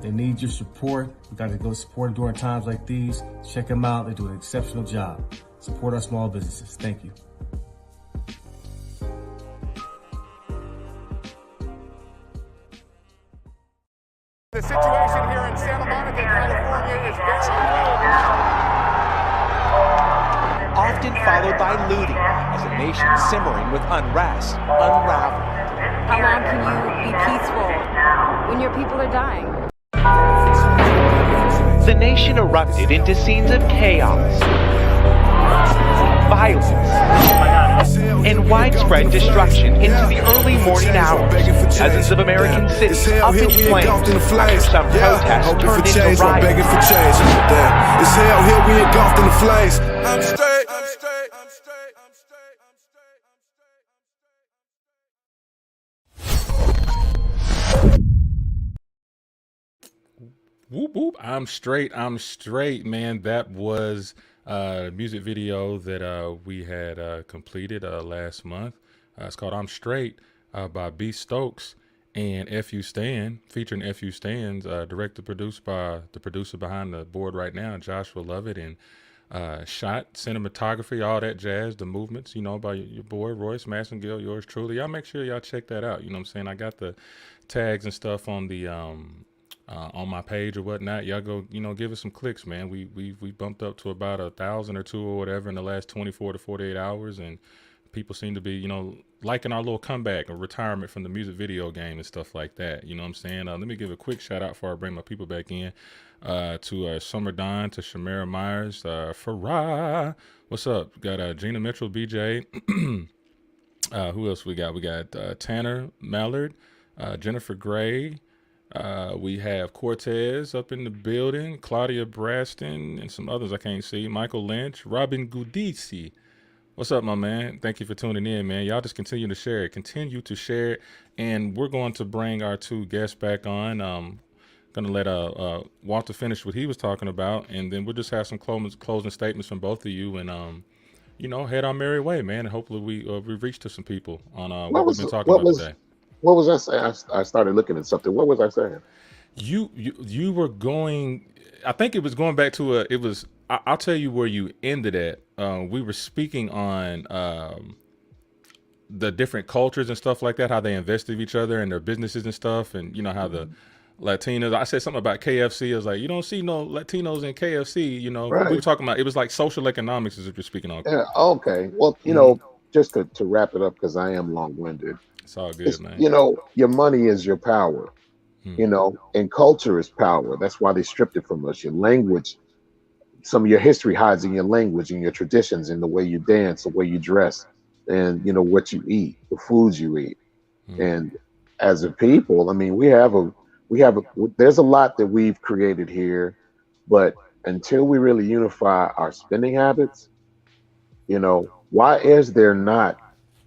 They need your support. We got to go support them during times like these. Check them out. They do an exceptional job. Support our small businesses. Thank you. The situation here in Santa Monica, California is very often followed by looting as a nation simmering with unrest unraveled. How long can you be peaceful when your people are dying? The nation erupted into scenes of chaos, violence, and widespread destruction into the early morning hours. Dozens of American cities up in flames after some protests turned into riots. It's hell here, we engulfed in the flames. I'm straight. Whoop whoop! I'm straight. Man. That was a music video that we had completed last month. It's called "I'm Straight" by B Stokes and Fu Stan, featuring Fu Stan's directed, produced by the producer behind the board right now, Joshua Lovett, and shot, cinematography, all that jazz, the movements, by your boy Royce Massengill, yours truly. Y'all make sure y'all check that out. You know what I'm saying? I got the tags and stuff on the on my page or whatnot. Y'all go, give us some clicks, man. We bumped up to about 1,000 or two or whatever in the last 24 to 48 hours, and people seem to be, liking our little comeback or retirement from the music video game and stuff like that. You know what I'm saying? Let me give a quick shout out before I bring my people back in to Summer Dawn, to Shamara Myers, Farah. What's up? Got Gina Mitchell, BJ. Who else we got? We got Tanner Mallard, Jennifer Gray. We have Cortez up in the building, Claudia Braston, and some others I can't see. Michael Lynch, Robin Gudici. What's up, my man? Thank you for tuning in, man. Y'all just continue to share it. Continue to share it. And we're going to bring our two guests back on. Going to let Walter finish what he was talking about, and then we'll just have some closing statements from both of you, and head our merry way, man. And hopefully we reach to some people on what we've been talking about today. What was I saying? I started looking at something. What was I saying? You were going. I think it was going back to it was. I'll tell you where you ended at. We were speaking on the different cultures and stuff like that, how they invest in each other and their businesses and stuff, and how the Latinos. I said something about KFC. I was like, you don't see no Latinos in KFC. Right. We were talking about, it was like social economics as if you're speaking on. Yeah. Okay. Well, just to wrap it up, because I am long-winded. It's all good, man. Your money is your power. And culture is power. That's why they stripped it from us. Your language, some of your history hides in your language and your traditions, in the way you dance, the way you dress, and what you eat, the foods you eat. And as a people, I mean, there's a lot that we've created here, but until we really unify our spending habits, why is there not,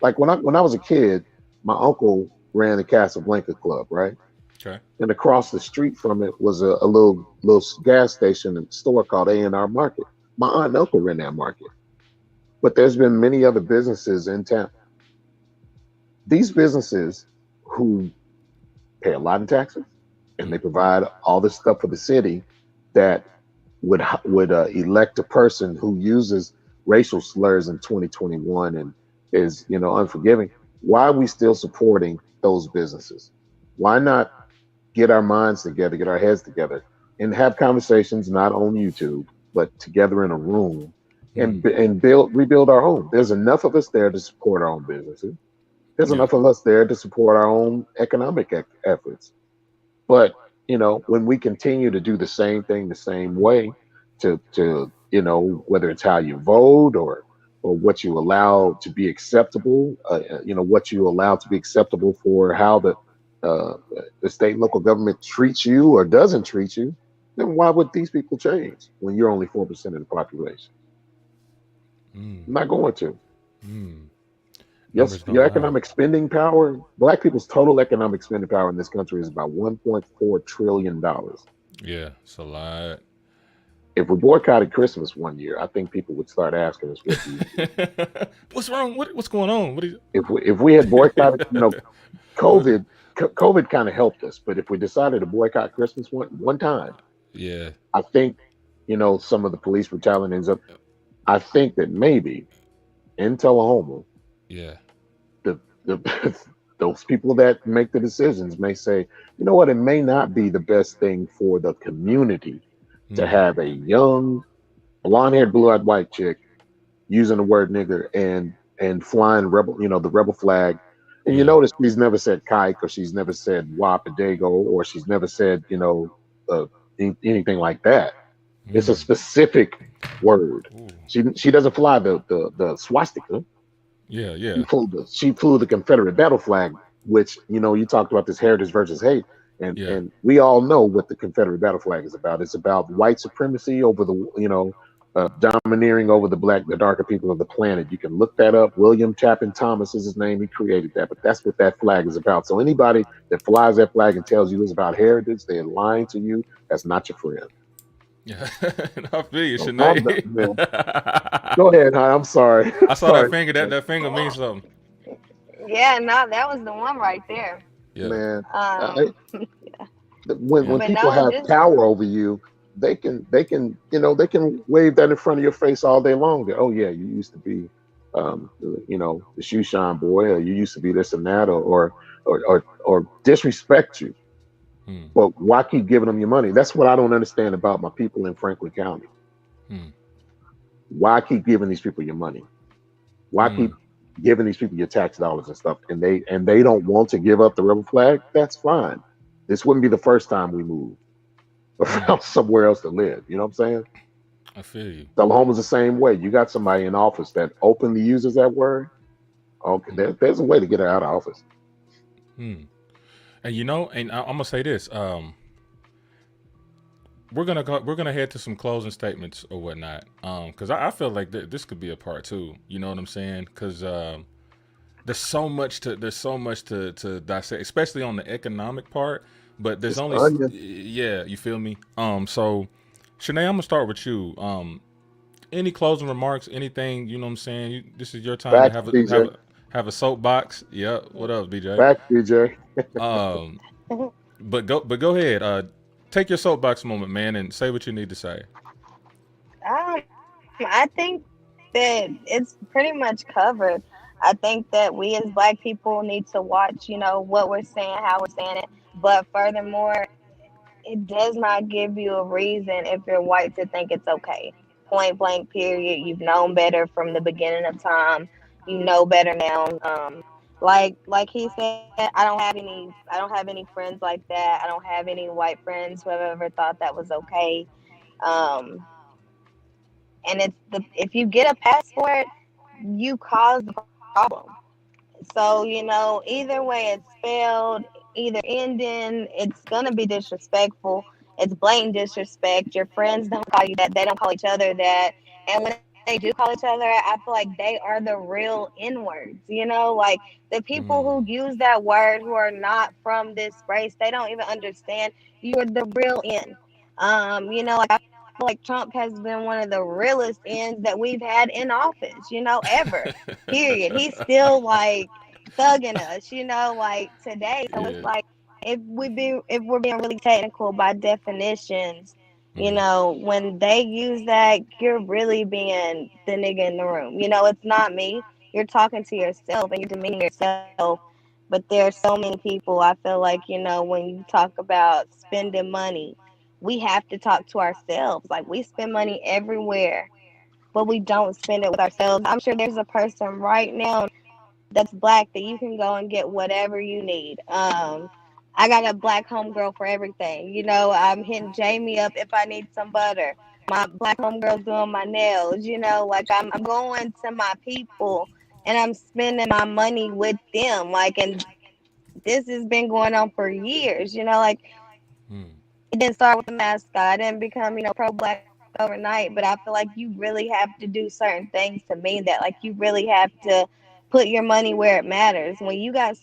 like when I was a kid, my uncle ran the Casablanca Club, right? Okay. And across the street from it was a little gas station and store called A&R Market. My aunt and uncle ran that market. But there's been many other businesses in town. These businesses who pay a lot in taxes, and they provide all this stuff for the city, that would elect a person who uses racial slurs in 2021 and is unforgiving. Why are we still supporting those businesses? Why not get our minds together, get our heads together, and have conversations not on YouTube, but together in a room, and rebuild our own? There's enough of us there to support our own businesses. There's enough of us there to support our own economic efforts. But when we continue to do the same thing the same way, to whether it's how you vote or what you allow to be acceptable, what you allow to be acceptable for how the state and local government treats you or doesn't treat you, then why would these people change when you're only 4% of the population? Not going to. Yes, your economic spending power, Black people's total economic spending power in this country is about $1.4 trillion. Yeah, it's a lot. If we boycotted Christmas one year, I think people would start asking us what's wrong? What's going on? If we had boycotted, COVID kind of helped us, but if we decided to boycott Christmas one time, I think some of the police brutality ends up. I think that maybe in Tullahoma, those people that make the decisions may say, you know what, it may not be the best thing for the community to have a young, blonde-haired, blue-eyed white chick using the word nigger and flying the rebel flag. And you notice she's never said kike, or she's never said Wapadago, or she's never said anything like that. It's a specific word. She doesn't fly the swastika. She flew the Confederate battle flag, which you talked about this heritage versus hate, and we all know what the Confederate battle flag is about. It's about white supremacy over the domineering over the darker people of the planet. You can look that up. William Chapin Thomas is his name. He created that, but that's what that flag is about. So anybody that flies that flag and tells you it's about heritage, they're lying to you. That's not your friend. Yeah, I feel you, Sinead. Go ahead, I'm sorry. I saw that finger. That finger means something. Yeah, no, that was the one right there. Yeah, man. When people have power over you, they can wave that in front of your face all day long. Oh yeah, you used to be, the shoe shine boy, or you used to be this and that, or disrespect you. Hmm. But why keep giving them your money? That's what I don't understand about my people in Franklin County. Hmm. Why keep giving these people your money? Why Hmm. keep giving these people your tax dollars and stuff? And they don't want to give up the rebel flag. That's fine. This wouldn't be the first time we moved or Hmm. found somewhere else to live. You know what I'm saying? I feel you. Oklahoma's the same way. You got somebody in office that openly uses that word. Okay, there's a way to get her out of office. Hmm. And and I'm gonna say this. We're gonna head to some closing statements or whatnot. Because I feel like this could be a part two. You know what I'm saying? Because there's so much to dissect, especially on the economic part. But there's It's only onion. yeah, you feel me? So Shanae, I'm gonna start with you. Any closing remarks? Anything? You know what I'm saying? This is your time to Facts, BJ. have a soapbox. Yeah. What up, BJ? Facts, BJ. Um, but go ahead. Take your soapbox moment, man, and say what you need to say. I think that it's pretty much covered. I think that we as Black people need to watch, what we're saying, how we're saying it. But furthermore, it does not give you a reason if you're white to think it's okay. Point blank, period. You've known better from the beginning of time. You know better now. Like he said, I don't have any friends like that. I don't have any white friends who have ever thought that was okay. Um, and if you get a passport, you cause the problem. So, either way it's spelled, either ending, it's gonna be disrespectful. It's blatant disrespect. Your friends don't call you that. They don't call each other that. And when they do call each other, I feel like they are the real N words. Like the people Mm. who use that word who are not from this race, they don't even understand you are the real N. Like I feel like Trump has been one of the realest N's that we've had in office, ever. Period. He's still like thugging us, like today. So it's Yeah. like if we're being really technical by definitions, Hmm. when they use that, you're really being the nigga in the room. It's not me. You're talking to yourself and you're demeaning yourself. But there are so many people. I feel like when you talk about spending money, we have to talk to ourselves. Like we spend money everywhere, but we don't spend it with ourselves. I'm sure there's a person right now that's Black that you can go and get whatever you need. I got a Black homegirl for everything. I'm hitting Jamie up if I need some butter. My Black homegirl's doing my nails. Like I'm going to my people and I'm spending my money with them. Like, and this has been going on for years. Like Hmm. it didn't start with the mascot. It didn't become, pro Black overnight. But I feel like you really have to do certain things to mean that. Like you really have to put your money where it matters. When you got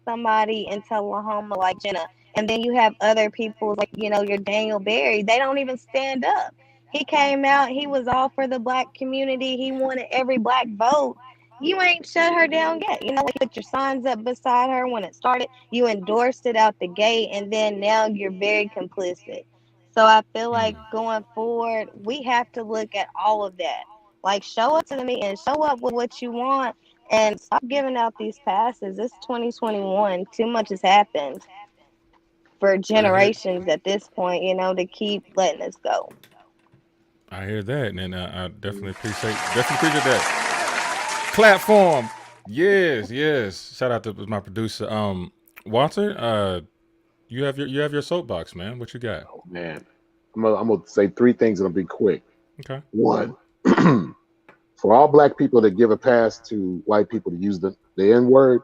somebody in Tullahoma like Jenna, and then you have other people like, your Daniel Berry, they don't even stand up. He came out, he was all for the Black community, he wanted every Black vote. You ain't shut her down yet. Like you put your signs up beside her when it started. You endorsed it out the gate, and then now you're very complicit. So I feel like Hmm. going forward, we have to look at all of that. Like show up to the meeting, show up with what you want, and stop giving out these passes. It's 2021. Too much has happened for I hear. generations at this point, to keep letting us go. I hear that, and I definitely appreciate that platform. Yes, yes. Shout out to my producer, Walter. You have your soapbox, man. What you got? Oh man, I'm gonna say three things and I'll be quick. Okay. One, for all Black people that give a pass to white people to use the N word,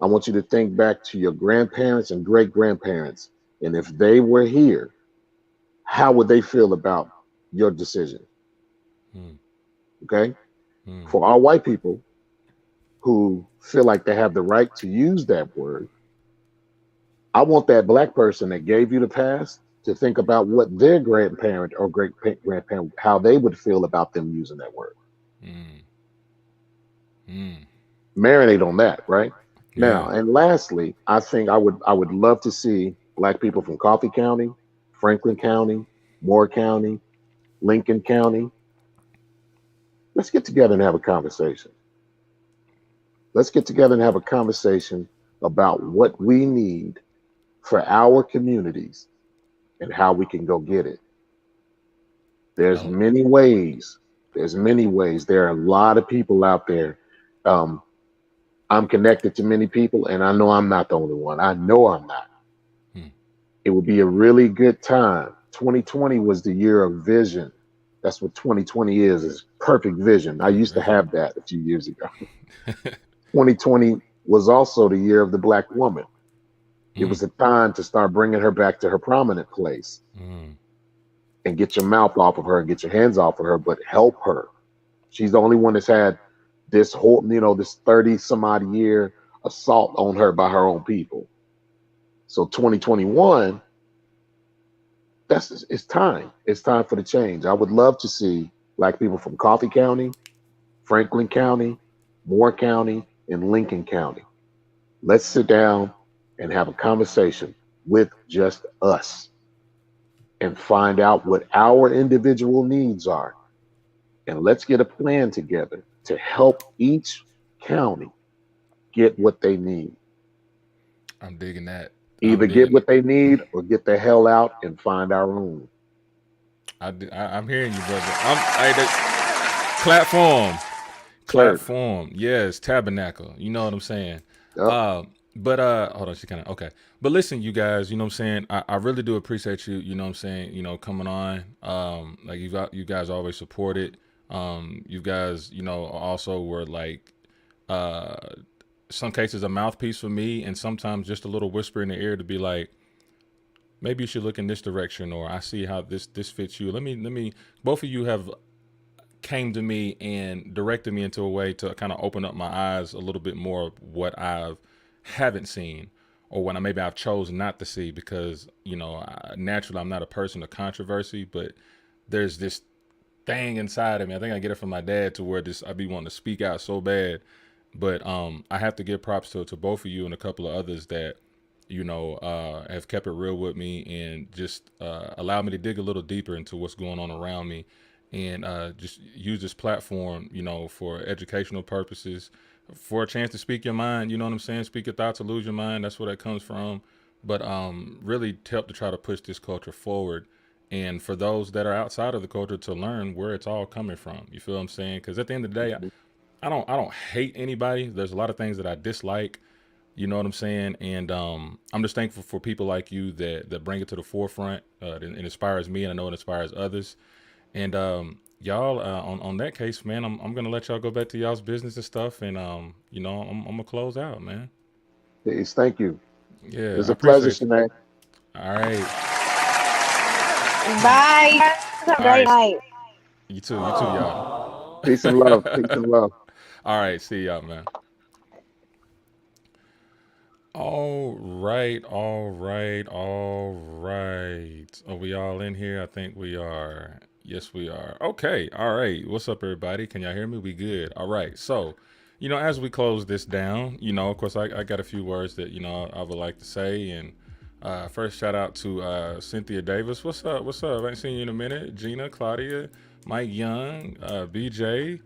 I want you to think back to your grandparents and great grandparents, and if they were here, how would they feel about your decision? Hmm. Okay. Hmm. For all white people who feel like they have the right to use that word, I want that Black person that gave you the pass to think about what their grandparent or great grandparent, how they would feel about them using that word. Hmm. Hmm. Marinate on that, right? Yeah. Now, and lastly, I think I would love to see Black people from Coffee County, Franklin County, Moore County, Lincoln County. Let's get together and have a conversation. Let's get together and have a conversation about what we need for our communities and how we can go get it. There's Oh, many ways. There's many ways. There are a lot of people out there. Um, I'm connected to many people, and I know I'm not the only one. I know I'm not. hmm. It would be a really good time. 2020 was the year of vision. That's what 2020 is perfect vision. I Perfect used to vision. have that a few years ago. 2020 was also the year of the Black woman. It Mm, was a time to start bringing her back to her prominent place mm, and get your mouth off of her and get your hands off of her, but help her. She's the only one that's had this whole, this 30 some odd year assault on her by her own people. So 2021, it's time. It's time for the change. I would love to see Black people from Coffee County, Franklin County, Moore County, and Lincoln County. Let's sit down and have a conversation with just us and find out what our individual needs are. And let's get a plan together to help each county get what they need. I'm digging that. I'm Either get digging. what they need or get the hell out and find our own. I'm hearing you, brother. Platform. Sir. Platform. Yes, tabernacle. You know what I'm saying? Yep. But hold on, she kinda okay. But listen, you guys, you know what I'm saying? I really do appreciate you, you know what I'm saying, coming on. Like you guys always support it. You guys, also were like uh some cases a mouthpiece for me and sometimes just a little whisper in the ear to be like, maybe you should look in this direction, or I see how this fits you. Let me both of you have came to me and directed me into a way to kind of open up my eyes a little bit more of what I haven't seen or what maybe I've chosen not to see because, naturally I'm not a person of controversy, but there's this thing inside of me. I think I get it from my dad to where I be wanting to speak out so bad. But I have to give props to both of you and a couple of others that, have kept it real with me and just allow me to dig a little deeper into what's going on around me and just use this platform, for educational purposes, for a chance to speak your mind, you know what I'm saying? Speak your thoughts or lose your mind. That's where that comes from. But really help to try to push this culture forward. And for those that are outside of the culture to learn where it's all coming from. You feel what I'm saying? Because at the end of the day, I don't hate anybody. There's a lot of things that I dislike. You know what I'm saying? And I'm just thankful for people like you that bring it to the forefront. It inspires me, and I know it inspires others. And y'all, on that case, man, I'm gonna let y'all go back to y'all's business and stuff, and I'm gonna close out, man. Please, thank you. Yeah, It's I a pleasure, appreciate you. Shanae. All right, Bye. Have a all great right. night. You too, y'all. Peace and love. Peace and love. All right, see y'all, man. All right, all right, all right. Are we all in here? I think we are. Yes, we are. Okay, all right. What's up, everybody? Can y'all hear me? We good. All right. So, as we close this down, of course, I got a few words that, I would like to say. And first, shout out to Cynthia Davis. What's up? What's up? I ain't seen you in a minute. Gina, Claudia, Mike Young, BJ.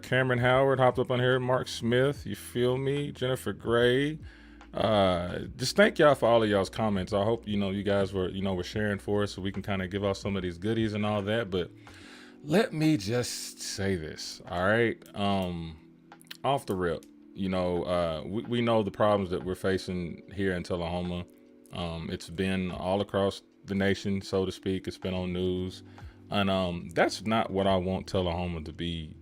Cameron Howard hopped up on here. Mark Smith, you feel me? Jennifer Gray. Just thank y'all for all of y'all's comments. I hope you guys were sharing for us so we can kind of give out some of these goodies and all that. But let me just say this, all right? Off the rip, we know the problems that we're facing here in Tullahoma. It's been all across the nation, so to speak. It's been on news. And that's not what I want Tullahoma to be,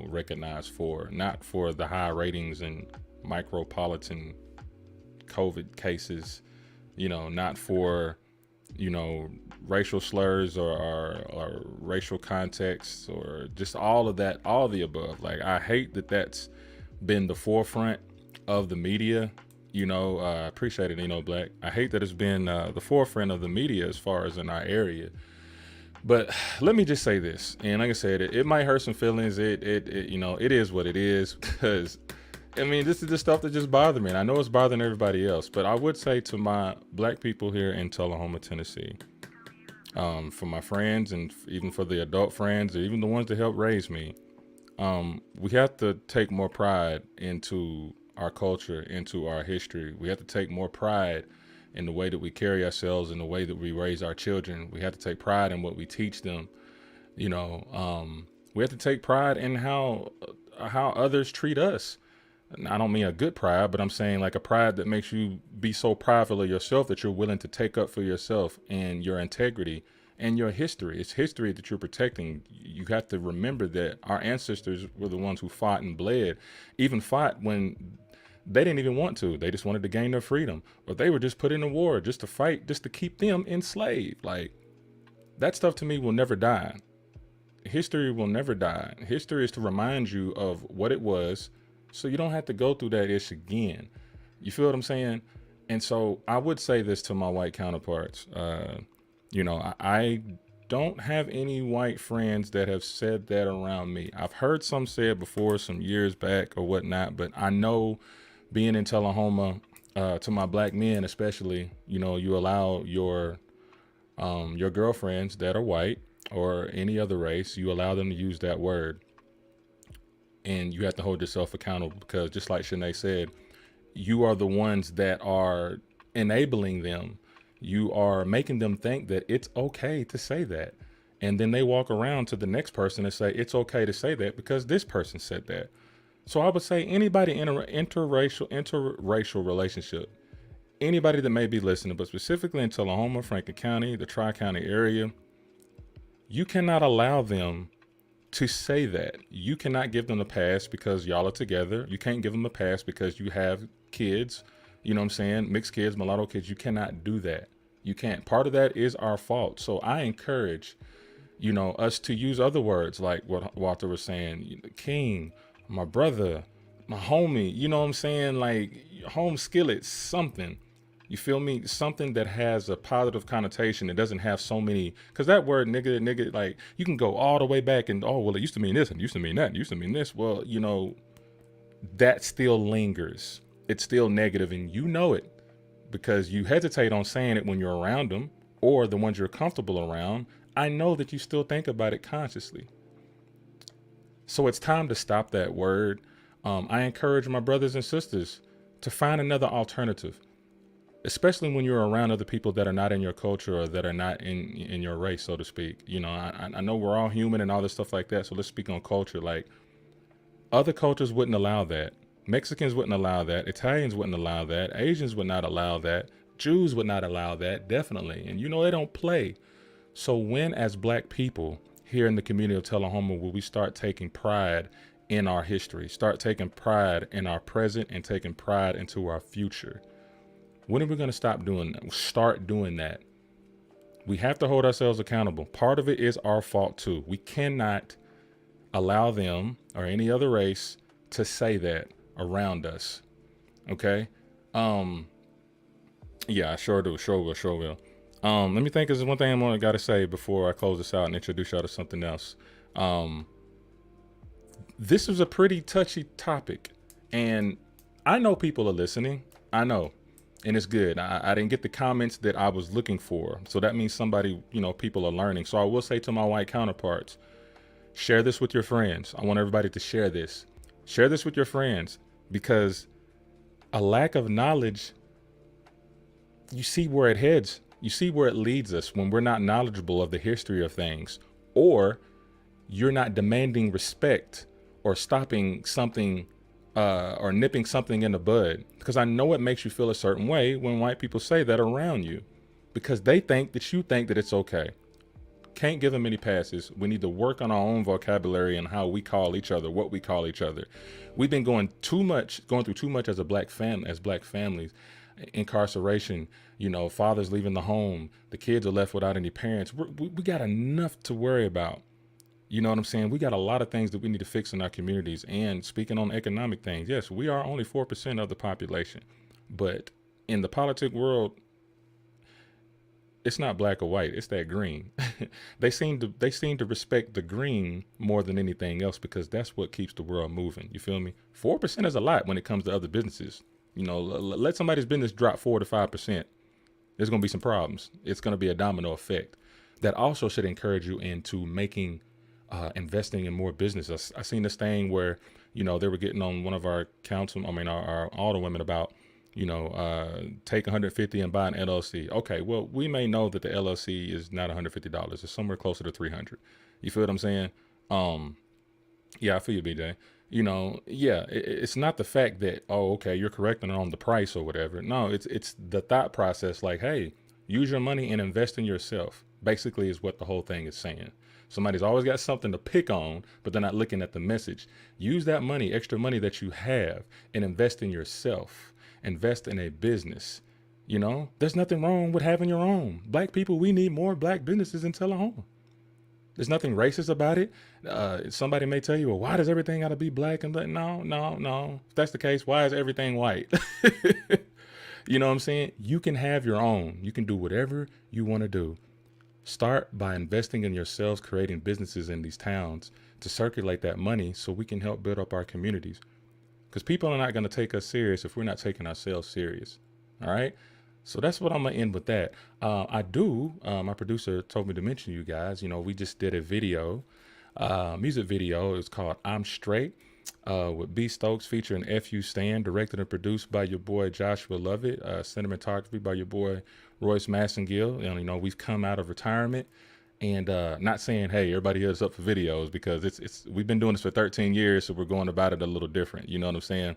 recognized for. Not for the high ratings and micropolitan COVID cases, not for, racial slurs or racial contexts or just all of that, all of the above. Like, I hate that that's been the forefront of the media. I appreciate it, Black. I hate that it's been the forefront of the media as far as in our area. But let me just say this, and like I said, it might hurt some feelings. It is what it is, because this is the stuff that just bothers me, and I know it's bothering everybody else. But I would say to my Black people here in Tullahoma, Tennessee, for my friends and even for the adult friends, or even the ones that helped raise me, we have to take more pride into our culture, into our history. We have to take more pride in the way that we carry ourselves, in the way that we raise our children. We have to take pride in what we teach them. You know, we have to take pride in how others treat us. And I don't mean a good pride, but I'm saying like a pride that makes you be so prideful of yourself that you're willing to take up for yourself and your integrity and your history. It's history that you're protecting. You have to remember that our ancestors were the ones who fought and bled, even fought when they didn't even want to. They just wanted to gain their freedom, or they were just put in a war just to fight, just to keep them enslaved. Like, that stuff to me will never die. History will never die. History is to remind you of what it was, so you don't have to go through that ish again. You feel what I'm saying? And so I would say this to my white counterparts. You know, I don't have any white friends that have said that around me. I've heard some say it before, some years back or whatnot, but I know, being in Tullahoma, to my black men especially, you know, you allow your girlfriends that are white or any other race, you allow them to use that word. And you have to hold yourself accountable, because just like Shanae said, you are the ones that are enabling them. You are making them think that it's okay to say that. And then they walk around to the next person and say, it's okay to say that because this person said that. So I would say anybody in an interracial relationship, anybody that may be listening, but specifically in Tullahoma, Franklin County, the Tri-County area, you cannot allow them to say that. You cannot give them a pass because y'all are together. You can't give them a pass because you have kids, you know what I'm saying? Mixed kids, mulatto kids. You cannot do that. You can't. Part of that is our fault. So I encourage, you know, us to use other words like what Walter was saying, king, my brother, my homie, you know what I'm saying? Like home skillet, something. You feel me? Something that has a positive connotation. It doesn't have so many, because that word nigga, like you can go all the way back and, oh, well, it used to mean this and it used to mean that and it used to mean this. Well, you know, that still lingers. It's still negative, and you know it because you hesitate on saying it when you're around them or the ones you're comfortable around. I know that you still think about it consciously. So it's time to stop that word. I encourage my brothers and sisters to find another alternative, especially when you're around other people that are not in your culture or that are not in your race, so to speak. You know, I know we're all human and all this stuff like that. So let's speak on culture. Like, other cultures wouldn't allow that. Mexicans wouldn't allow that. Italians wouldn't allow that. Asians would not allow that. Jews would not allow that, definitely. And you know, they don't play. So when, as black people here in the community of Tullahoma, will we start taking pride in our history, start taking pride in our present, and taking pride into our future? When are we going to stop doing that? Start doing that. We have to hold ourselves accountable. Part of it is our fault too. We cannot allow them or any other race to say that around us. Okay. Yeah, I sure do. Sure will. Let me think. There's one thing I got to say before I close this out and introduce y'all to something else. This is a pretty touchy topic, and I know people are listening. I know. And it's good. I didn't get the comments that I was looking for. So that means somebody, you know, people are learning. So I will say to my white counterparts, share this with your friends. I want everybody to share this. Share this with your friends, because a lack of knowledge, you see where it heads. You see where it leads us when we're not knowledgeable of the history of things, or you're not demanding respect or stopping something or nipping something in the bud. Because I know it makes you feel a certain way when white people say that around you, because they think that you think that it's okay. Can't give them any passes. We need to work on our own vocabulary and how we call each other, what we call each other. We've been going through too much as black families. Incarceration, you know, fathers leaving the home, the kids are left without any parents. We got enough to worry about. You know what I'm saying? We got a lot of things that we need to fix in our communities. And speaking on economic things, yes, we are only 4% of the population, but in the politic world, it's not black or white, it's that green. They seem to respect the green more than anything else, because that's what keeps the world moving. You feel me? 4% is a lot when it comes to other businesses. You know, let somebody's business drop 4 to 5%. There's going to be some problems. It's going to be a domino effect. That also should encourage you into investing in more business. I seen this thing where You know, they were getting on one of our our alderwomen about, you know, take 150 and buy an LLC. Okay, well, we may know that the LLC is not $150. It's somewhere closer to 300. You feel what I'm saying? Yeah, I feel you, BJ. You know, yeah, it's not the fact that, oh, okay, you're correcting her on the price or whatever. No, it's the thought process like, hey, use your money and invest in yourself, basically is what the whole thing is saying. Somebody's always got something to pick on, but they're not looking at the message. Use that money, extra money that you have, and invest in yourself. Invest in a business. You know, there's nothing wrong with having your own. Black people, we need more black businesses in Tullahoma. There's nothing racist about it. Somebody may tell you, well, why does everything got to be black? And no. If that's the case, why is everything white? You know what I'm saying? You can have your own. You can do whatever you want to do. Start by investing in yourselves, creating businesses in these towns to circulate that money so we can help build up our communities. Because people are not going to take us serious if we're not taking ourselves serious. All right? So that's what I'm going to end with that. My producer told me to mention you guys, you know, we just did a video, music video. It's called I'm Straight with B Stokes featuring FU Stan, directed and produced by your boy Joshua Lovett, cinematography by your boy Royce Massengill. And, you know, we've come out of retirement and not saying, hey, everybody hit us up for videos because we've been doing this for 13 years. So we're going about it a little different. You know what I'm saying?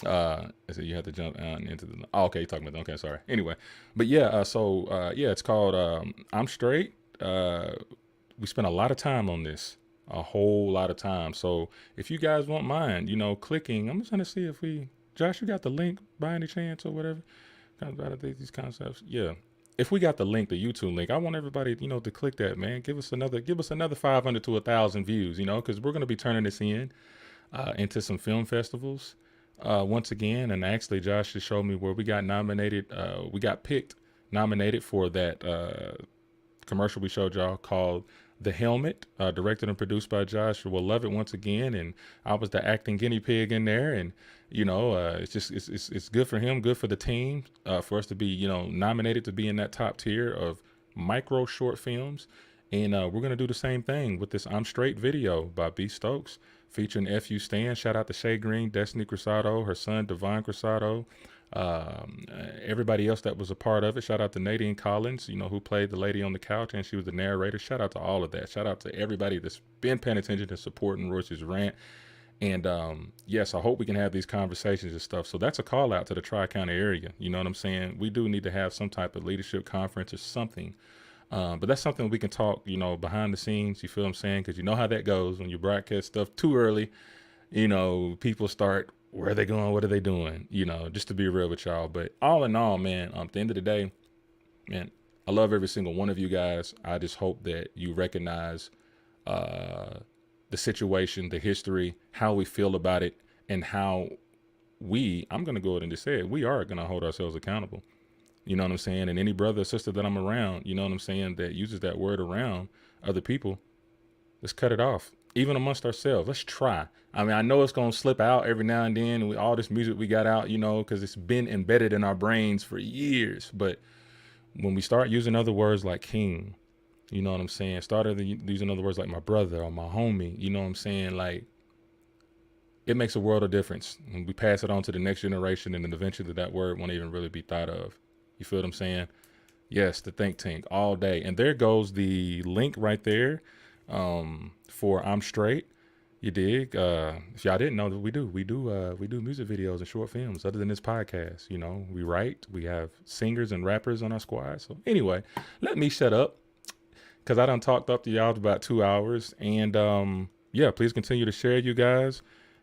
I said you have to jump into the. Oh, okay, you're talking about. Okay, sorry. Anyway, but yeah, it's called I'm Straight. We spent a lot of time on this, a whole lot of time. So if you guys won't mind, you know, clicking, I'm just trying to see if Josh, you got the link by any chance or whatever. About these concepts, yeah. If we got the link, the YouTube link, I want everybody, you know, to click that, man. Give us another 500 to 1,000 views, you know, because we're gonna be turning this into some film festivals. Once again, and actually Josh just showed me where we got nominated. We got nominated for that commercial we showed y'all called The Helmet, directed and produced by Joshua Lovett once again. And I was the acting guinea pig in there. And, you know, it's good for him, good for the team, for us to be, you know, nominated to be in that top tier of micro short films. And we're going to do the same thing with this I'm Straight video by B Stokes, featuring FU Stan. Shout out to Shay Green, Destiny Cruzado, her son, Devon Cruzado, everybody else that was a part of it. Shout out to Nadine Collins, you know, who played the lady on the couch, and she was the narrator. Shout out to all of that. Shout out to everybody that's been paying attention to supporting Royce's rant. And yes, I hope we can have these conversations and stuff. So that's a call out to the Tri-County area. You know what I'm saying? We do need to have some type of leadership conference or something. But that's something we can talk, you know, behind the scenes. You feel what I'm saying? Because you know how that goes when you broadcast stuff too early. You know, people start, where are they going? What are they doing? You know, just to be real with y'all. But all in all, man, at the end of the day, man, I love every single one of you guys. I just hope that you recognize the situation, the history, how we feel about it, and how I'm going to go ahead and just say it, we are going to hold ourselves accountable. You know what I'm saying? And any brother or sister that I'm around, you know what I'm saying, that uses that word around other people, let's cut it off. Even amongst ourselves, let's try. I mean, I know it's going to slip out every now and then, and all this music we got out, you know, because it's been embedded in our brains for years. But when we start using other words like king, you know what I'm saying, started using other words like my brother or my homie, you know what I'm saying, like, it makes a world of difference. And we pass it on to the next generation, and then eventually that word won't even really be thought of. You feel what I'm saying? Yes, the think tank all day. And there goes the link right there for I'm Straight. You dig? If y'all didn't know, that we do music videos and short films other than this podcast. You know, we write, we have singers and rappers on our squad. So anyway, let me shut up because I done talked up to y'all for about 2 hours. And yeah, please continue to share, you guys.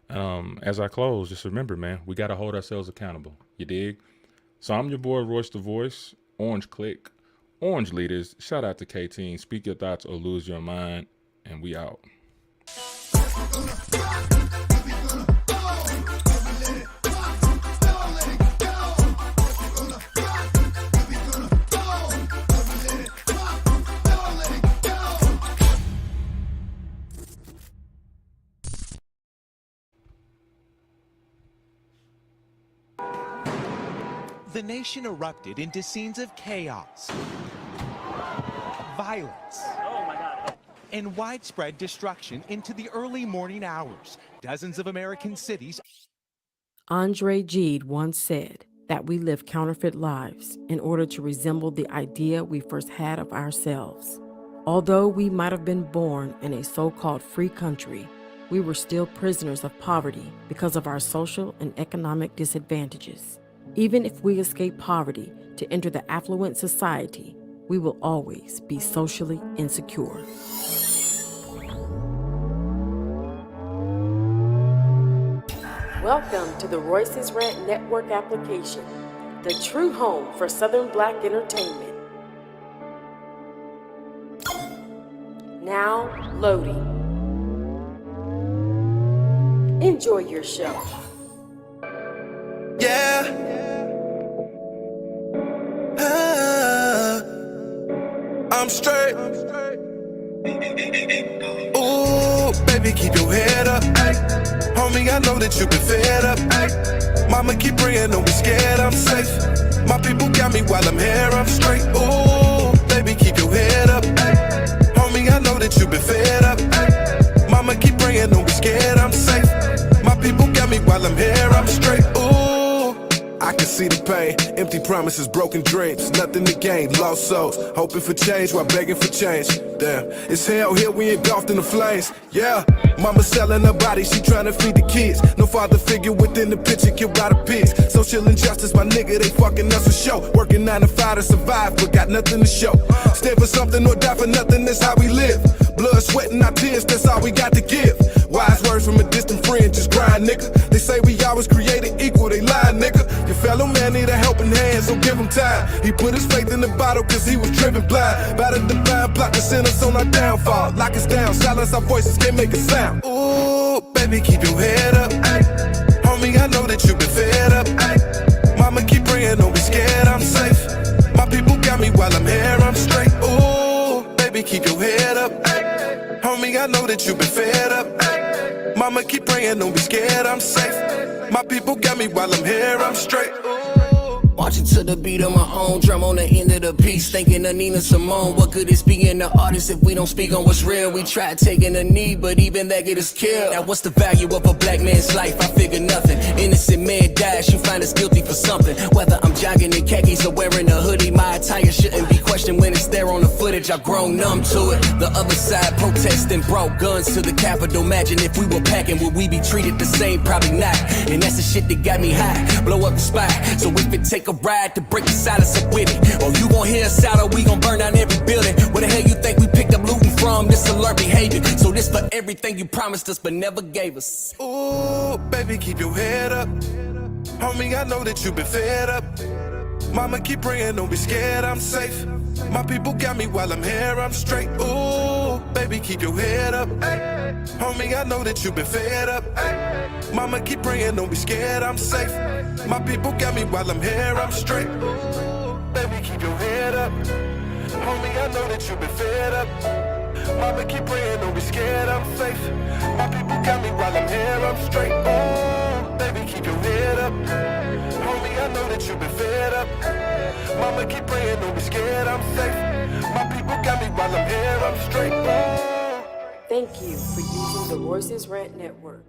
As I close, just remember, man, we got to hold ourselves accountable. You dig? So I'm your boy, Royce the Voice, Orange Click, Orange Leaders. Shout out to K-Team. Speak your thoughts or lose your mind. And we out. The nation erupted into scenes of chaos, violence, and widespread destruction into the early morning hours. Dozens of American cities. Andre Gide once said that we live counterfeit lives in order to resemble the idea we first had of ourselves. Although we might have been born in a so-called free country, we were still prisoners of poverty because of our social and economic disadvantages. Even if we escape poverty to enter the affluent society, we will always be socially insecure. Welcome to the Royce's Rant Network application, the true home for Southern Black entertainment. Now loading. Enjoy your show. Yeah. I'm straight. Ooh, baby, keep your head up. Ay. Homie, I know that you've been fed up. Ay. Mama, keep praying, don't be scared, I'm safe. My people got me while I'm here, I'm straight. Ooh, baby, keep your head up. Ay. Homie, I know that you've been fed up. Ay. Mama, keep praying, don't be scared, I'm safe. My people got me while I'm here, I'm straight. Ooh, I can see the pain, empty promises, broken dreams, nothing to gain, lost souls, hoping for change while begging for change. Damn, it's hell here, we engulfed in the flames. Yeah, mama selling her body, she trying to feed the kids. No father figure within the picture, killed by the pigs. Social injustice, my nigga, they fucking us for show. Working 9 to 5 to survive, but got nothing to show. Stand for something or die for nothing, that's how we live. Blood, sweat, and our tears, that's all we got to give. Wise words from a distant friend, just grind, nigga. They say we always created equal, they lie, nigga. Your fellow man need a helping hand, so give him time. He put his faith in the bottle, cause he was driven blind. By the divine plot to send us on our downfall. Lock us down, silence our voices, can't make a sound. Ooh, baby, keep your head up. Ay. Homie, I know that you've been fed up. Ay. Mama, keep praying, don't be scared, I'm safe. My people got me while I'm here, I'm straight. Ooh, baby, keep your head up. Ay. Homie, I know that you've been fed up. Ay. Mama, keep praying, don't be scared, I'm safe. My people got me while I'm here, I'm straight. Marching to the beat of my own drum on the end of the piece. Thinking of Nina Simone, what good is being the artist if we don't speak on what's real? We tried taking a knee, but even that get us killed. Now what's the value of a black man's life? I figure nothing. Innocent man dies, you find us guilty for something. Whether I'm jogging in khakis or wearing a hoodie, my attire shouldn't be questioned when it's there on the footage. I've grown numb to it. The other side protesting, brought guns to the Capitol. Imagine if we were packing, would we be treated the same? Probably not. And that's the shit that got me high, blow up the spot. So if it take a ride to break the silence up with it, or you gon' hear us out or we gon' burn down every building. Where the hell you think we picked up looting from? This alert behavior. So this for everything you promised us but never gave us. Ooh, baby, keep your head up. Homie, I know that you've been fed up. Mama, keep praying, don't be scared, I'm safe. My people got me while I'm here, I'm straight. Ooh, baby, keep your head up. Ay. Homie, I know that you've been fed up. Ay. Mama, keep praying, don't be scared, I'm safe. My people got me while I'm here, I'm straight. Ooh, baby, keep your head up. Homie, I know that you've been fed up. Mama, keep praying, don't be scared, I'm safe. My people got me while I'm here, I'm straight. Ooh, baby, keep your head up. Homie, I know that you've been fed up. Mama, keep praying, don't be scared, I'm safe. My people got me while I'm here, I'm straight. Ooh. Thank you for using the Royce's Rant Network.